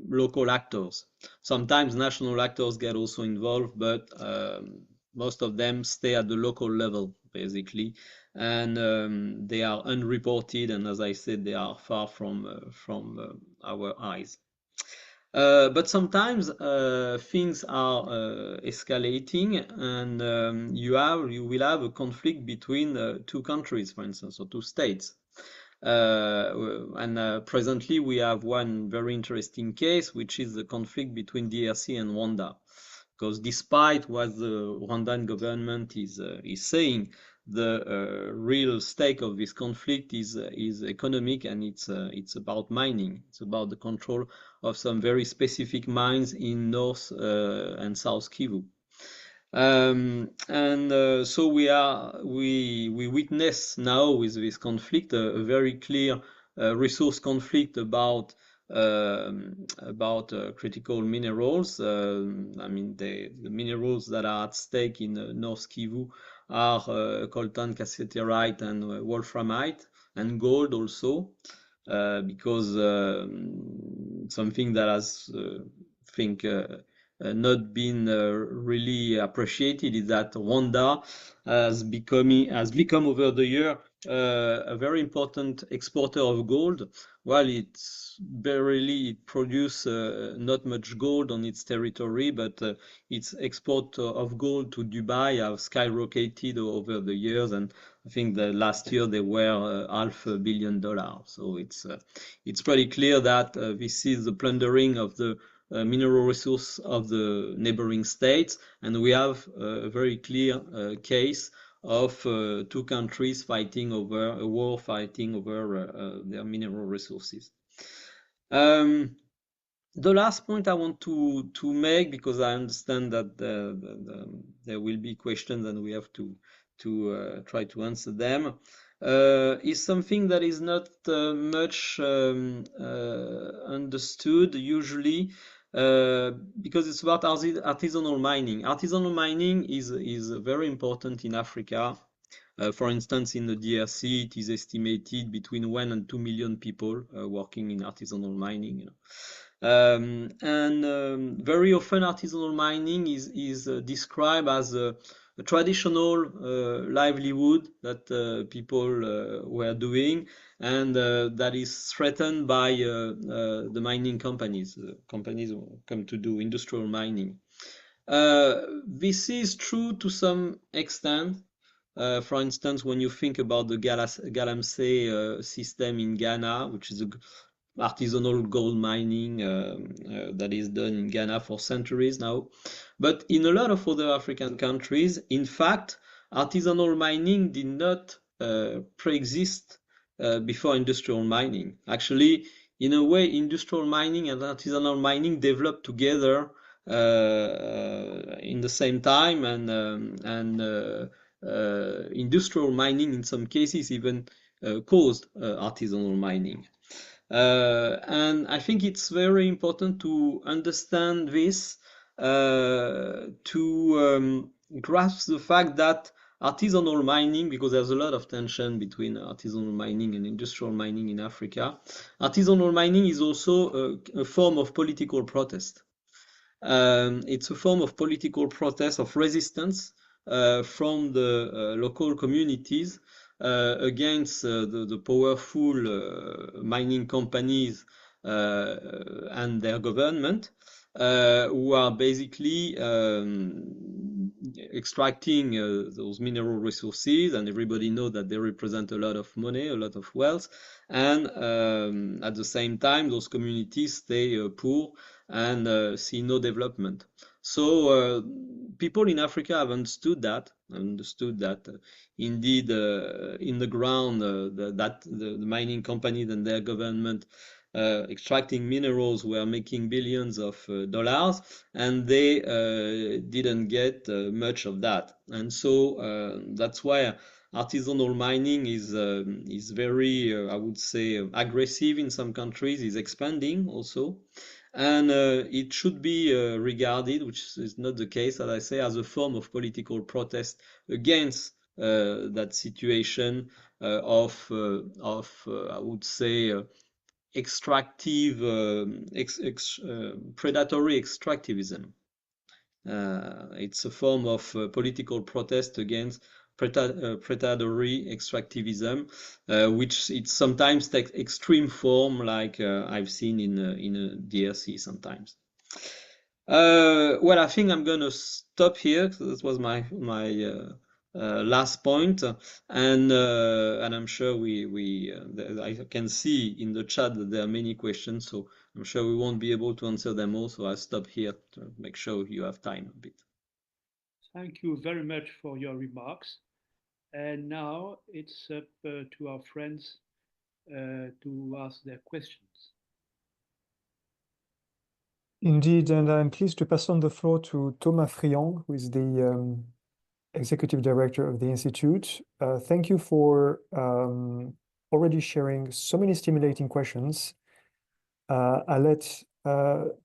local actors. Sometimes national actors get also involved, but most of them stay at the local level, basically, and they are unreported, and as I said, they are far from our eyes. But sometimes things are escalating, and you will have a conflict between two countries, for instance, or two states. And presently we have one very interesting case, which is the conflict between DRC and Rwanda. Because despite what the Rwandan government is saying, the real stake of this conflict is economic, and it's about mining. It's about the control of some very specific mines in North and South Kivu. So we witness now with this conflict a very clear resource conflict about critical minerals. I mean, the minerals that are at stake in North Kivu are coltan, cassiterite, and wolframite, and gold also, because something that has, not been really appreciated is that Rwanda has become over the year a very important exporter of gold, while it produces not much gold on its territory, but its export of gold to Dubai have skyrocketed over the years, and I think that last year they were $500 million. So it's pretty clear that this is the plundering of the mineral resource of the neighboring states, and we have a very clear case of two countries fighting over their mineral resources. The last point I want to make, because I understand that there will be questions and we have to try to answer them, is something that is not much understood usually, because it's about artisanal mining. Artisanal mining is very important in Africa. For instance, in the DRC, it is estimated between 1 and 2 million people working in artisanal mining. Very often artisanal mining is described as a traditional livelihood that people were doing, and that is threatened by the mining companies. Companies who come to do industrial mining. This is true to some extent. For instance, when you think about the Galamsey system in Ghana, which is artisanal gold mining that is done in Ghana for centuries now. But in a lot of other African countries, in fact, artisanal mining did not pre-exist before industrial mining. Actually, in a way, industrial mining and artisanal mining developed together in the same time, and industrial mining in some cases even caused artisanal mining. And I think it's very important to understand this, to grasp the fact that artisanal mining, because there's a lot of tension between artisanal mining and industrial mining in Africa, artisanal mining is also a form of political protest. It's a form of political protest, of resistance from the local communities against the powerful mining companies and their government, who are basically extracting those mineral resources, and everybody knows that they represent a lot of money, a lot of wealth, and at the same time those communities stay poor and see no development. So people in Africa have understood that indeed in the ground that the mining companies and their government extracting minerals were making billions of dollars, and they didn't get much of that. And so that's why artisanal mining is very, I would say, aggressive in some countries, is expanding also. And it should be regarded, which is not the case, as I say, as a form of political protest against that situation of I would say, extractive, predatory extractivism. It's a form of political protest against predatory extractivism, which it sometimes takes extreme form, like I've seen in a DRC sometimes. Well, I think I'm gonna stop here. That was my last point, and I'm sure I can see in the chat that there are many questions, so I'm sure we won't be able to answer them all. So I'll stop here to make sure you have time a bit. Thank you very much for your remarks. And now it's up to our friends to ask their questions. Indeed, and I'm pleased to pass on the floor to Thomas Friand, who is the Executive Director of the Institute. Thank you for already sharing so many stimulating questions. I'll let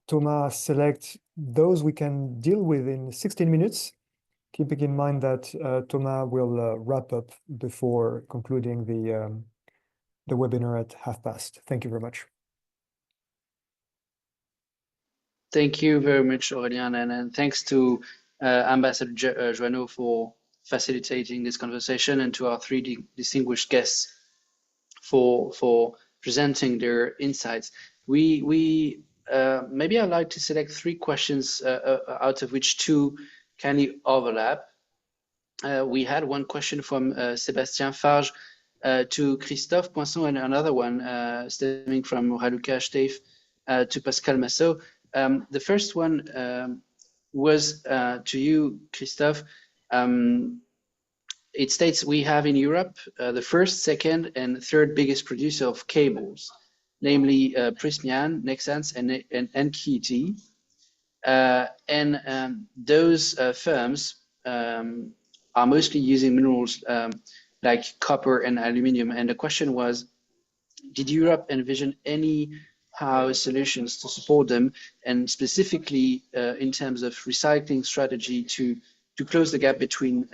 Thomas select those we can deal with in 16 minutes, keeping in mind that Thomas will wrap up before concluding the webinar at past. Thank you very much. Thank you very much, Aurélien, and thanks to Ambassador Joanneau for facilitating this conversation, and to our three distinguished guests for presenting their insights. Maybe I'd like to select 3 questions, out of which 2 kindly overlap. We had one question from Sébastien Farge to Christophe Poinssot, and another one stemming from Raluca Steif to Pascale MASSOT. The first one was to you, Christophe. It states we have in Europe the first, second, and third biggest producer of cables, namely Prysmian, Nexans, and NKT. Those firms are mostly using minerals like copper and aluminium. And the question was, did Europe envision any solutions to support them, and specifically in terms of recycling strategy to close the gap between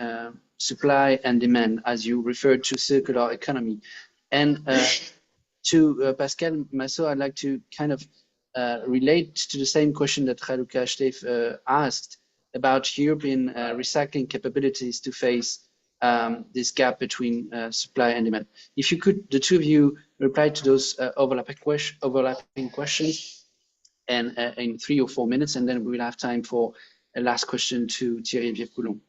supply and demand, as you referred to circular economy? And to Pascale MASSOT, I'd like to kind of relate to the same question that Raluca Steif asked about European recycling capabilities to face this gap between supply and demand. If you could, the two of you, reply to those overlapping questions, and in 3 or 4 minutes, and then we will have time for a last question to Thierry VIRCOULON.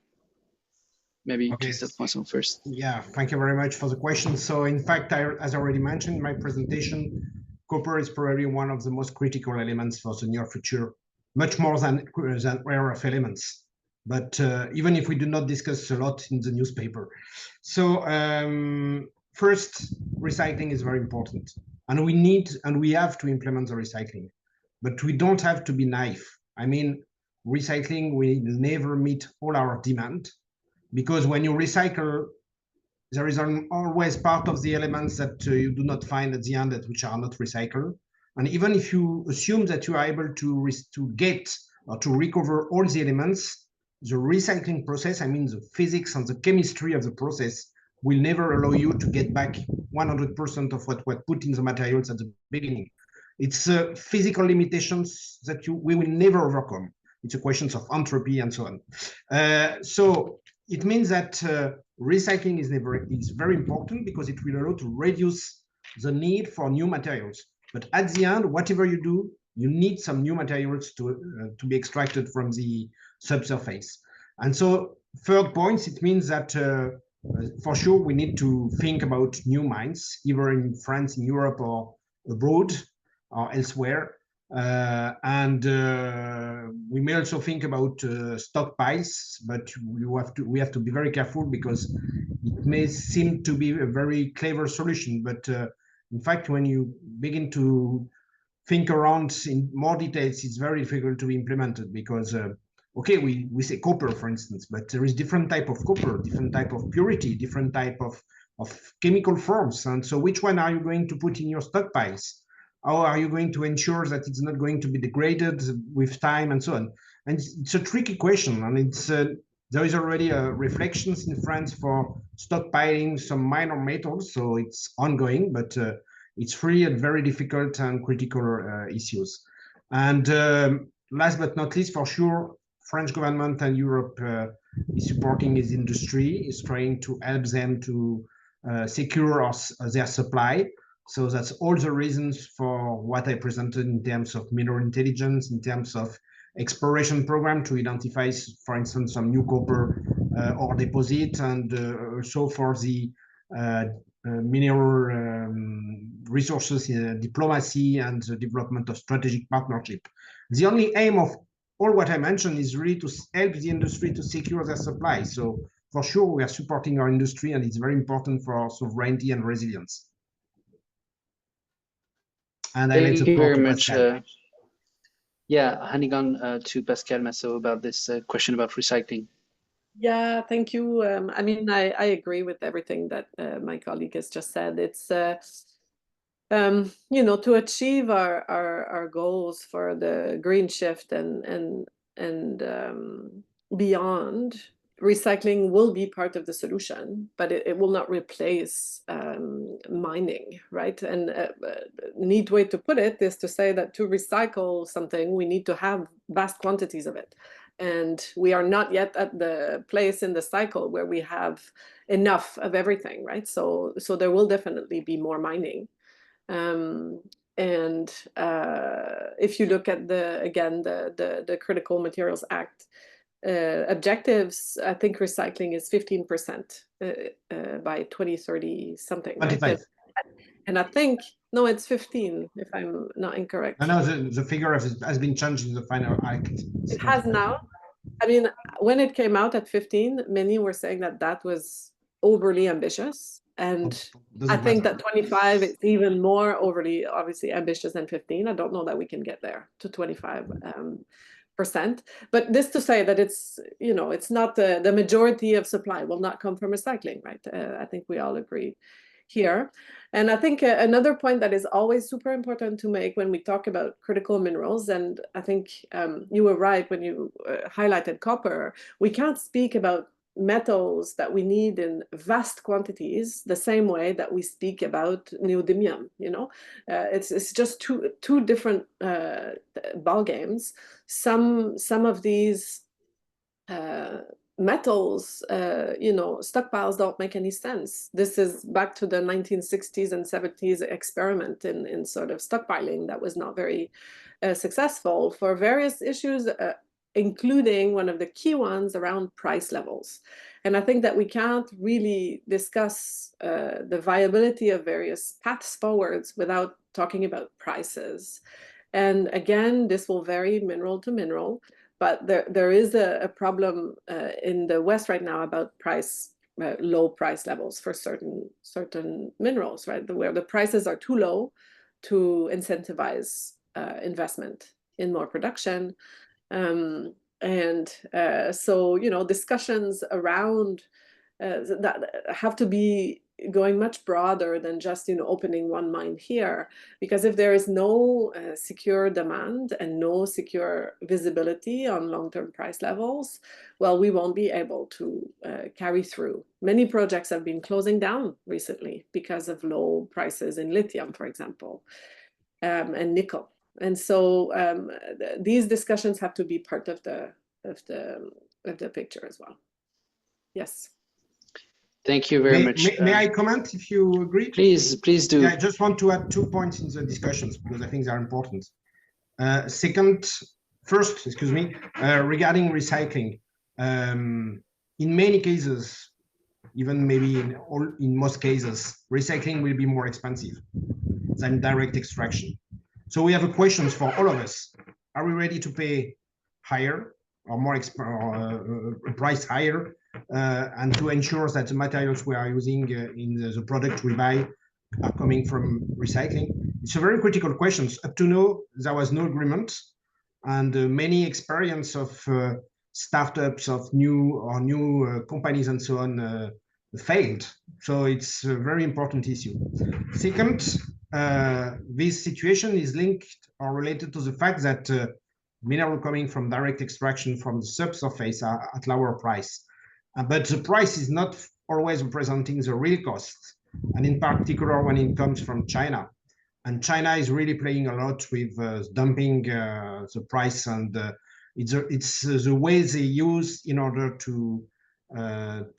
Maybe okay. Christophe Poinssot first. Yeah, thank you very much for the question. So in fact, as I already mentioned in my presentation, copper is probably one of the most critical elements for the near future, much more than rare earth elements. But even if we do not discuss a lot in the newspaper. So first, recycling is very important, and we have to implement the recycling, but we don't have to be naive. I mean, recycling will never meet all our demand, because when you recycle, there is always part of the elements that you do not find at the end, which are not recycled. And even if you assume that you are able to get or to recover all the elements, the recycling process, I mean the physics and the chemistry of the process, will never allow you to get back 100% of what was put in the materials at the beginning. It's physical limitations that we will never overcome. It's a question of entropy and so on. So it means that recycling is very important, because it will allow to reduce the need for new materials. But at the end, whatever you do, you need some new materials to be extracted from the subsurface. And so, third point, it means that for sure we need to think about new mines, either in France, in Europe, or abroad, or elsewhere. We may also think about stockpiles, but we have to be very careful, because it may seem to be a very clever solution, but in fact, when you begin to think around in more details, it's very difficult to be implemented because, okay, we say copper, for instance, but there is different type of copper, different type of purity, different type of chemical forms. And so which one are you going to put in your stockpiles? How are you going to ensure that it's not going to be degraded with time and so on? And it's a tricky question. And it's there is already reflections in France for stockpiling some minor metals. So it's ongoing, but it's really a very difficult and critical issues. And last but not least, for sure, French government and Europe is supporting this industry, is trying to help them to secure their supply. So that's all the reasons for what I presented in terms of mineral intelligence, in terms of exploration program to identify, for instance, some new copper ore deposit, and also for the mineral resources diplomacy and the development of strategic partnership. The only aim of all what I mentioned is really to help the industry to secure their supply. So for sure, we are supporting our industry, and it's very important for our sovereignty and resilience. And I let the floor to Pascale. Yeah, handing on to Pascale MASSOT about this question about recycling. Yeah, thank you. I mean, I agree with everything that my colleague has just said. It's you know, to achieve our goals for the green shift and beyond, recycling will be part of the solution, but it will not replace mining, right? And a neat way to put it is to say that to recycle something, we need to have vast quantities of it. And we are not yet at the place in the cycle where we have enough of everything, right? So there will definitely be more mining. And if you look at the Critical Materials Act objectives, I think recycling is 15% by 2030 something. 25. Right? And I think, no, it's 15 if I'm not incorrect. No, the figure has been changed in the final act. It has now. I mean, when it came out at 15, many were saying that that was overly ambitious. And I think that 25 is even more overly, obviously, ambitious than 15. I don't know that we can get there to 25%. But this to say that it's, you know, it's not the majority of supply will not come from recycling, right? I think we all agree here. And I think another point that is always super important to make when we talk about critical minerals, and I think you were right when you highlighted copper, we can't speak about metals that we need in vast quantities the same way that we speak about neodymium. You know, it's just two different ball games. Some of these metals, you know, stockpiles don't make any sense. This is back to the 1960s and 70s experiment in sort of stockpiling that was not very successful for various issues, including one of the key ones around price levels. And I think that we can't really discuss the viability of various paths forwards without talking about prices. And again, this will vary mineral to mineral, but there is a problem in the West right now about low price levels for certain minerals, right? Where the prices are too low to incentivize investment in more production. So, you know, discussions around that have to be going much broader than just, you know, opening one mine here, because if there is no secure demand and no secure visibility on long-term price levels, well, we won't be able to carry through. Many projects have been closing down recently because of low prices in lithium, for example, and nickel. And so these discussions have to be part of the picture as well. Yes. Thank you very much. May I comment if you agree? Please do. Yeah, I just want to add 2 points in the discussions because I think they are important. First, excuse me, regarding recycling. In many cases, even maybe in most cases, recycling will be more expensive than direct extraction. So we have a question for all of us. Are we ready to pay higher or more a price higher and to ensure that the materials we are using in the product we buy are coming from recycling? It's a very critical question. Up to now, there was no agreement, and many experience of startups, of new companies and so on failed. So it's a very important issue. Second, this situation is linked or related to the fact that mineral coming from direct extraction from the subsurface are at lower price. But the price is not always representing the real cost, and in particular when it comes from China. And China is really playing a lot with dumping the price, and it's the way they use in order to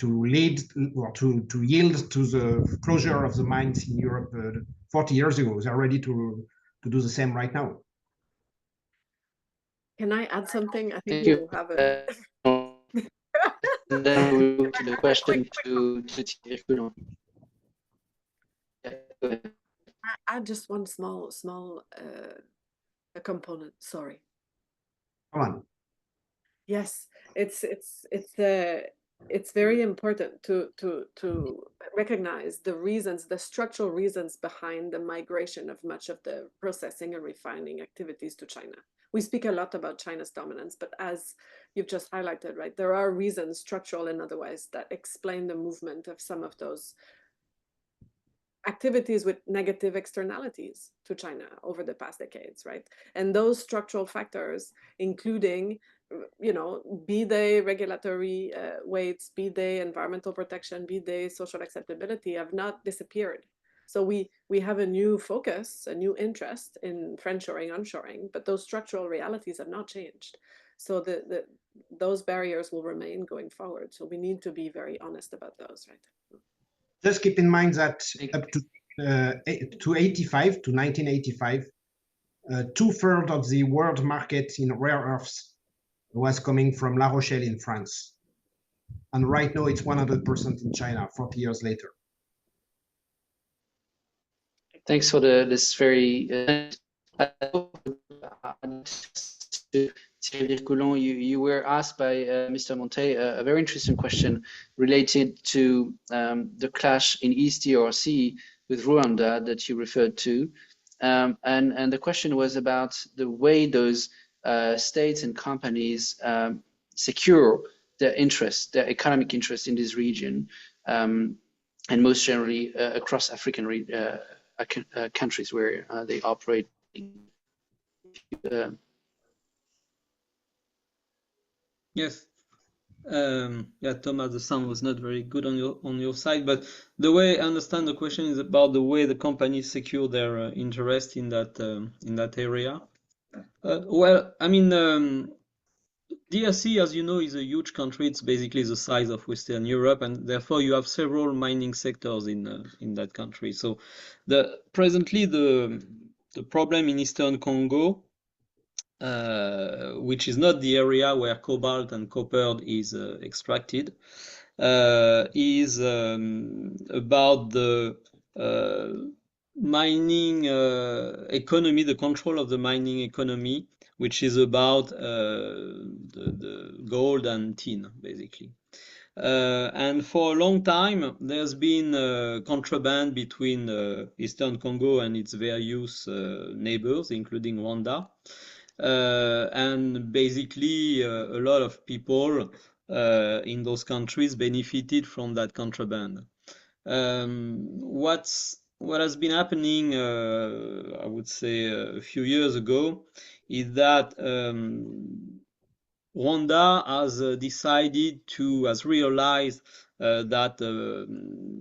lead or to yield to the closure of the mines in Europe 40 years ago. They're ready to do the same right now. Can I add something? I think Thank you you. have a And then we move to the question to Thierry VIRCOULON. Yeah, go ahead. add just one small a component. Sorry. Come on. Yes, it's very important to recognize the reasons, the structural reasons behind the migration of much of the processing and refining activities to China. We speak a lot about China's dominance, but as you've just highlighted, right, there are reasons, structural and otherwise, that explain the movement of some of those activities with negative externalities to China over the past decades, right? And those structural factors, including, you know, be they regulatory weights, be they environmental protection, be they social acceptability, have not disappeared. So we have a new focus, a new interest in friendshoring, onshoring, but those structural realities have not changed. So those barriers will remain going forward. So we need to be very honest about those, right? Just keep in mind that up to 1985, 2/3 of the world market in rare earths was coming from La Rochelle in France. And right now it's 100% in China 40 years later. Thanks for this very Thierry VIRCOULON, you were asked by Mr. Montet a very interesting question related to the clash in East DRC with Rwanda that you referred to. And the question was about the way those states and companies secure their interest, their economic interest in this region, and most generally across African countries where they operate. Yes. Yeah, Thomas, the sound was not very good on your side, but the way I understand the question is about the way the companies secure their interest in that area. Well, I mean, DRC, as you know, is a huge country. It's basically the size of Western Europe, and therefore you have several mining sectors in that country. So presently the problem in Eastern Congo, which is not the area where cobalt and copper is extracted, is about the mining economy, the control of the mining economy, which is about the gold and tin, basically. And for a long time, there's been contraband between Eastern Congo and its various neighbors, including Rwanda. And basically, a lot of people in those countries benefited from that contraband. What has been happening, I would say, a few years ago, is that Rwanda has realized that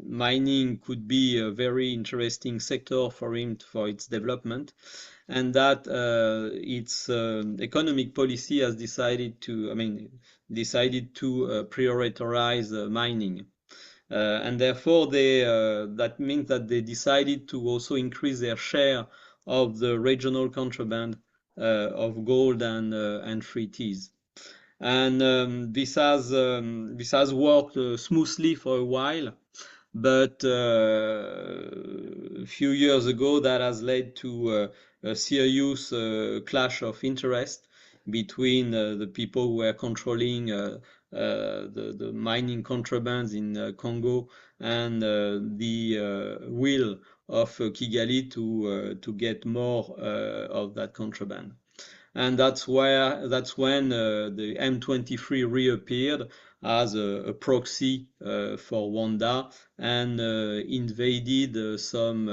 mining could be a very interesting sector for its development, and that its economic policy has decided to prioritize mining. And therefore that means that they decided to also increase their share of the regional contraband of gold and free teas. And this has worked smoothly for a while, but a few years ago that has led to a serious clash of interest between the people who were controlling the mining contrabands in Congo and the will Kigali to get more of that contraband. And that's when the M23 reappeared as a proxy for Rwanda and invaded some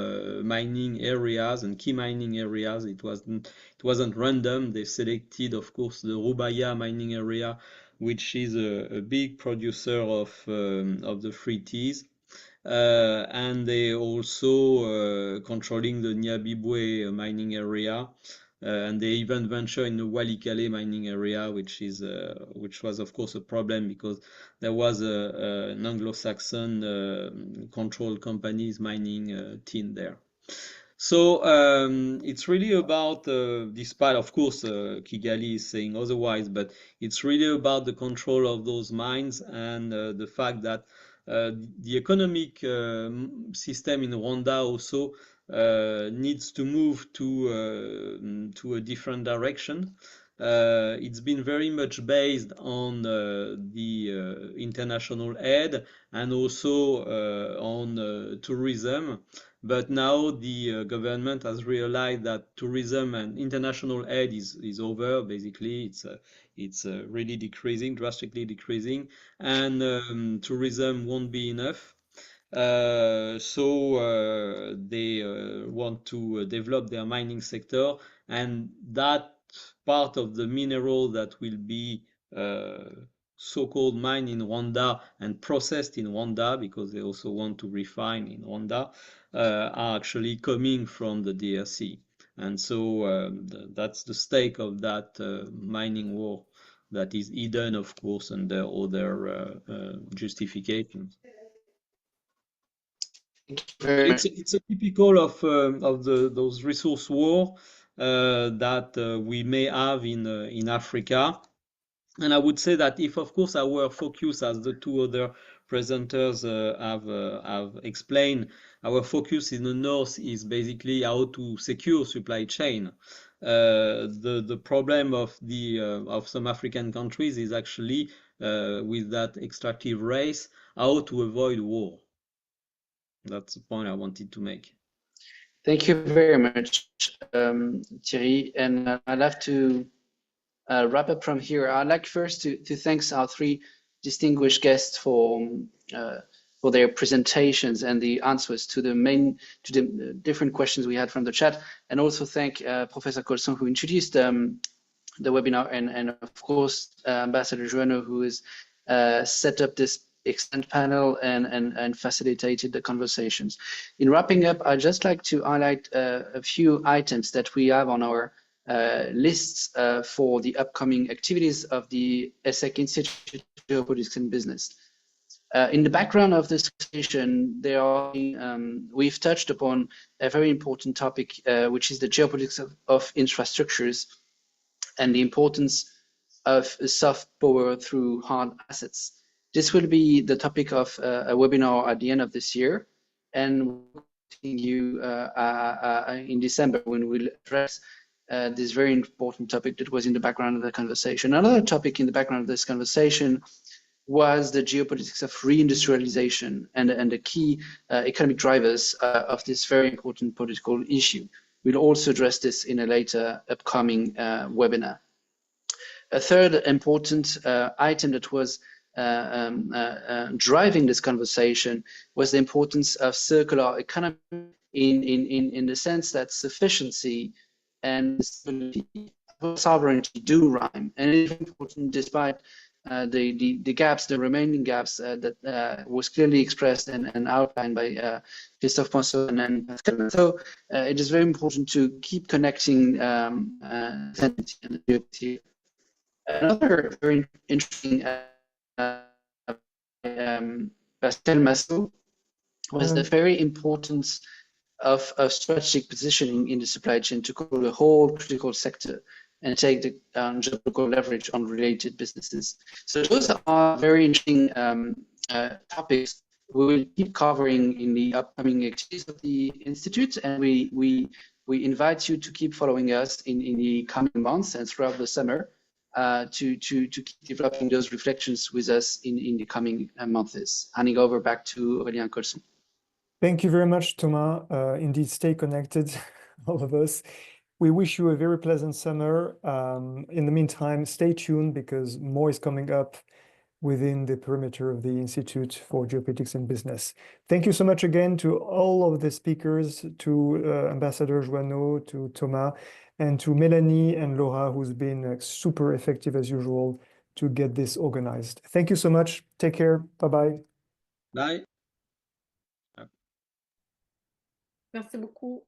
mining areas and key mining areas. It wasn't random. They selected, of course, the Rubaya mining area, which is a big producer of the free teas. And they also controlling the Nyabibwe mining area. And they even venture in the Walikale mining area, which was of course a problem because there was an Anglo-Saxon controlled companies mining tin there. So it's really about, despite of course Kigali is saying otherwise, but it's really about the control of those mines and the fact that the economic system in Rwanda also needs to move to a different direction. It's been very much based on the international aid and also on tourism. But now the government has realized that tourism and international aid is over. Basically, it's really decreasing, drastically decreasing, and tourism won't be enough. So they want to develop their mining sector, and that part of the mineral that will be so-called mined in Rwanda and processed in Rwanda, because they also want to refine in Rwanda, are actually coming from the DRC. And so that's the stake of that mining war that is hidden, of course, under other justifications. It's a typical of those resource war that we may have in Africa. And I would say that if, of course, our focus, as the two other presenters have explained, our focus in the north is basically how to secure supply chain. The problem of some African countries is actually with that extractive race, how to avoid war. That's the point I wanted to make. Thank you very much, Thierry. And I'd love to wrap up from here. I'd like first to thank our three distinguished guests for their presentations and the answers to the different questions we had from the chat, and also thank Professor COLSON, who introduced the webinar, and of course Ambassador Joanno, who has set up this extend panel and facilitated the conversations. In wrapping up, I'd just like to highlight a few items that we have on our lists for the upcoming activities of the ESSEC Institute of Geopolitics and Business. In the background of this conversation, we've touched upon a very important topic, which is the geopolitics of infrastructures and the importance of soft power through hard assets. This will be the topic of a webinar at the end of this year, and we'll continue in December when we'll address this very important topic that was in the background of the conversation. Another topic in the background of this conversation was the geopolitics of reindustrialization and the key economic drivers of this very important political issue. We'll also address this in a later upcoming webinar. A third important item that was driving this conversation was the importance of circular economy in the sense that sufficiency and sovereignty do rhyme, and it's important despite the gaps, the remaining gaps that was clearly expressed and outlined by Christophe Poinssot and Pascale MASSOT. It is very important to keep connecting Another very interesting Pascale MASSOT was the very importance of strategic positioning in the supply chain to cover the whole critical sector and take the geopolitical leverage on related businesses. So those are very interesting topics we will keep covering in the upcoming activities of the Institute, and we invite you to keep following us in the coming months and throughout the summer to keep developing those reflections with us in the coming months. Handing over back to Aurélien and COLSON. Thank you very much, Thomas. Indeed, stay connected, all of us. We wish you a very pleasant summer. In the meantime, stay tuned because more is coming up within the perimeter of the Institute for Geopolitics and Business. Thank you so much again to all of the speakers, to Ambassador Joanneau, to Thomas, and to Melanie and Laura, who's been super effective as usual to get this organized. Thank you so much. Take care. Bye-bye. Bye. Merci beaucoup.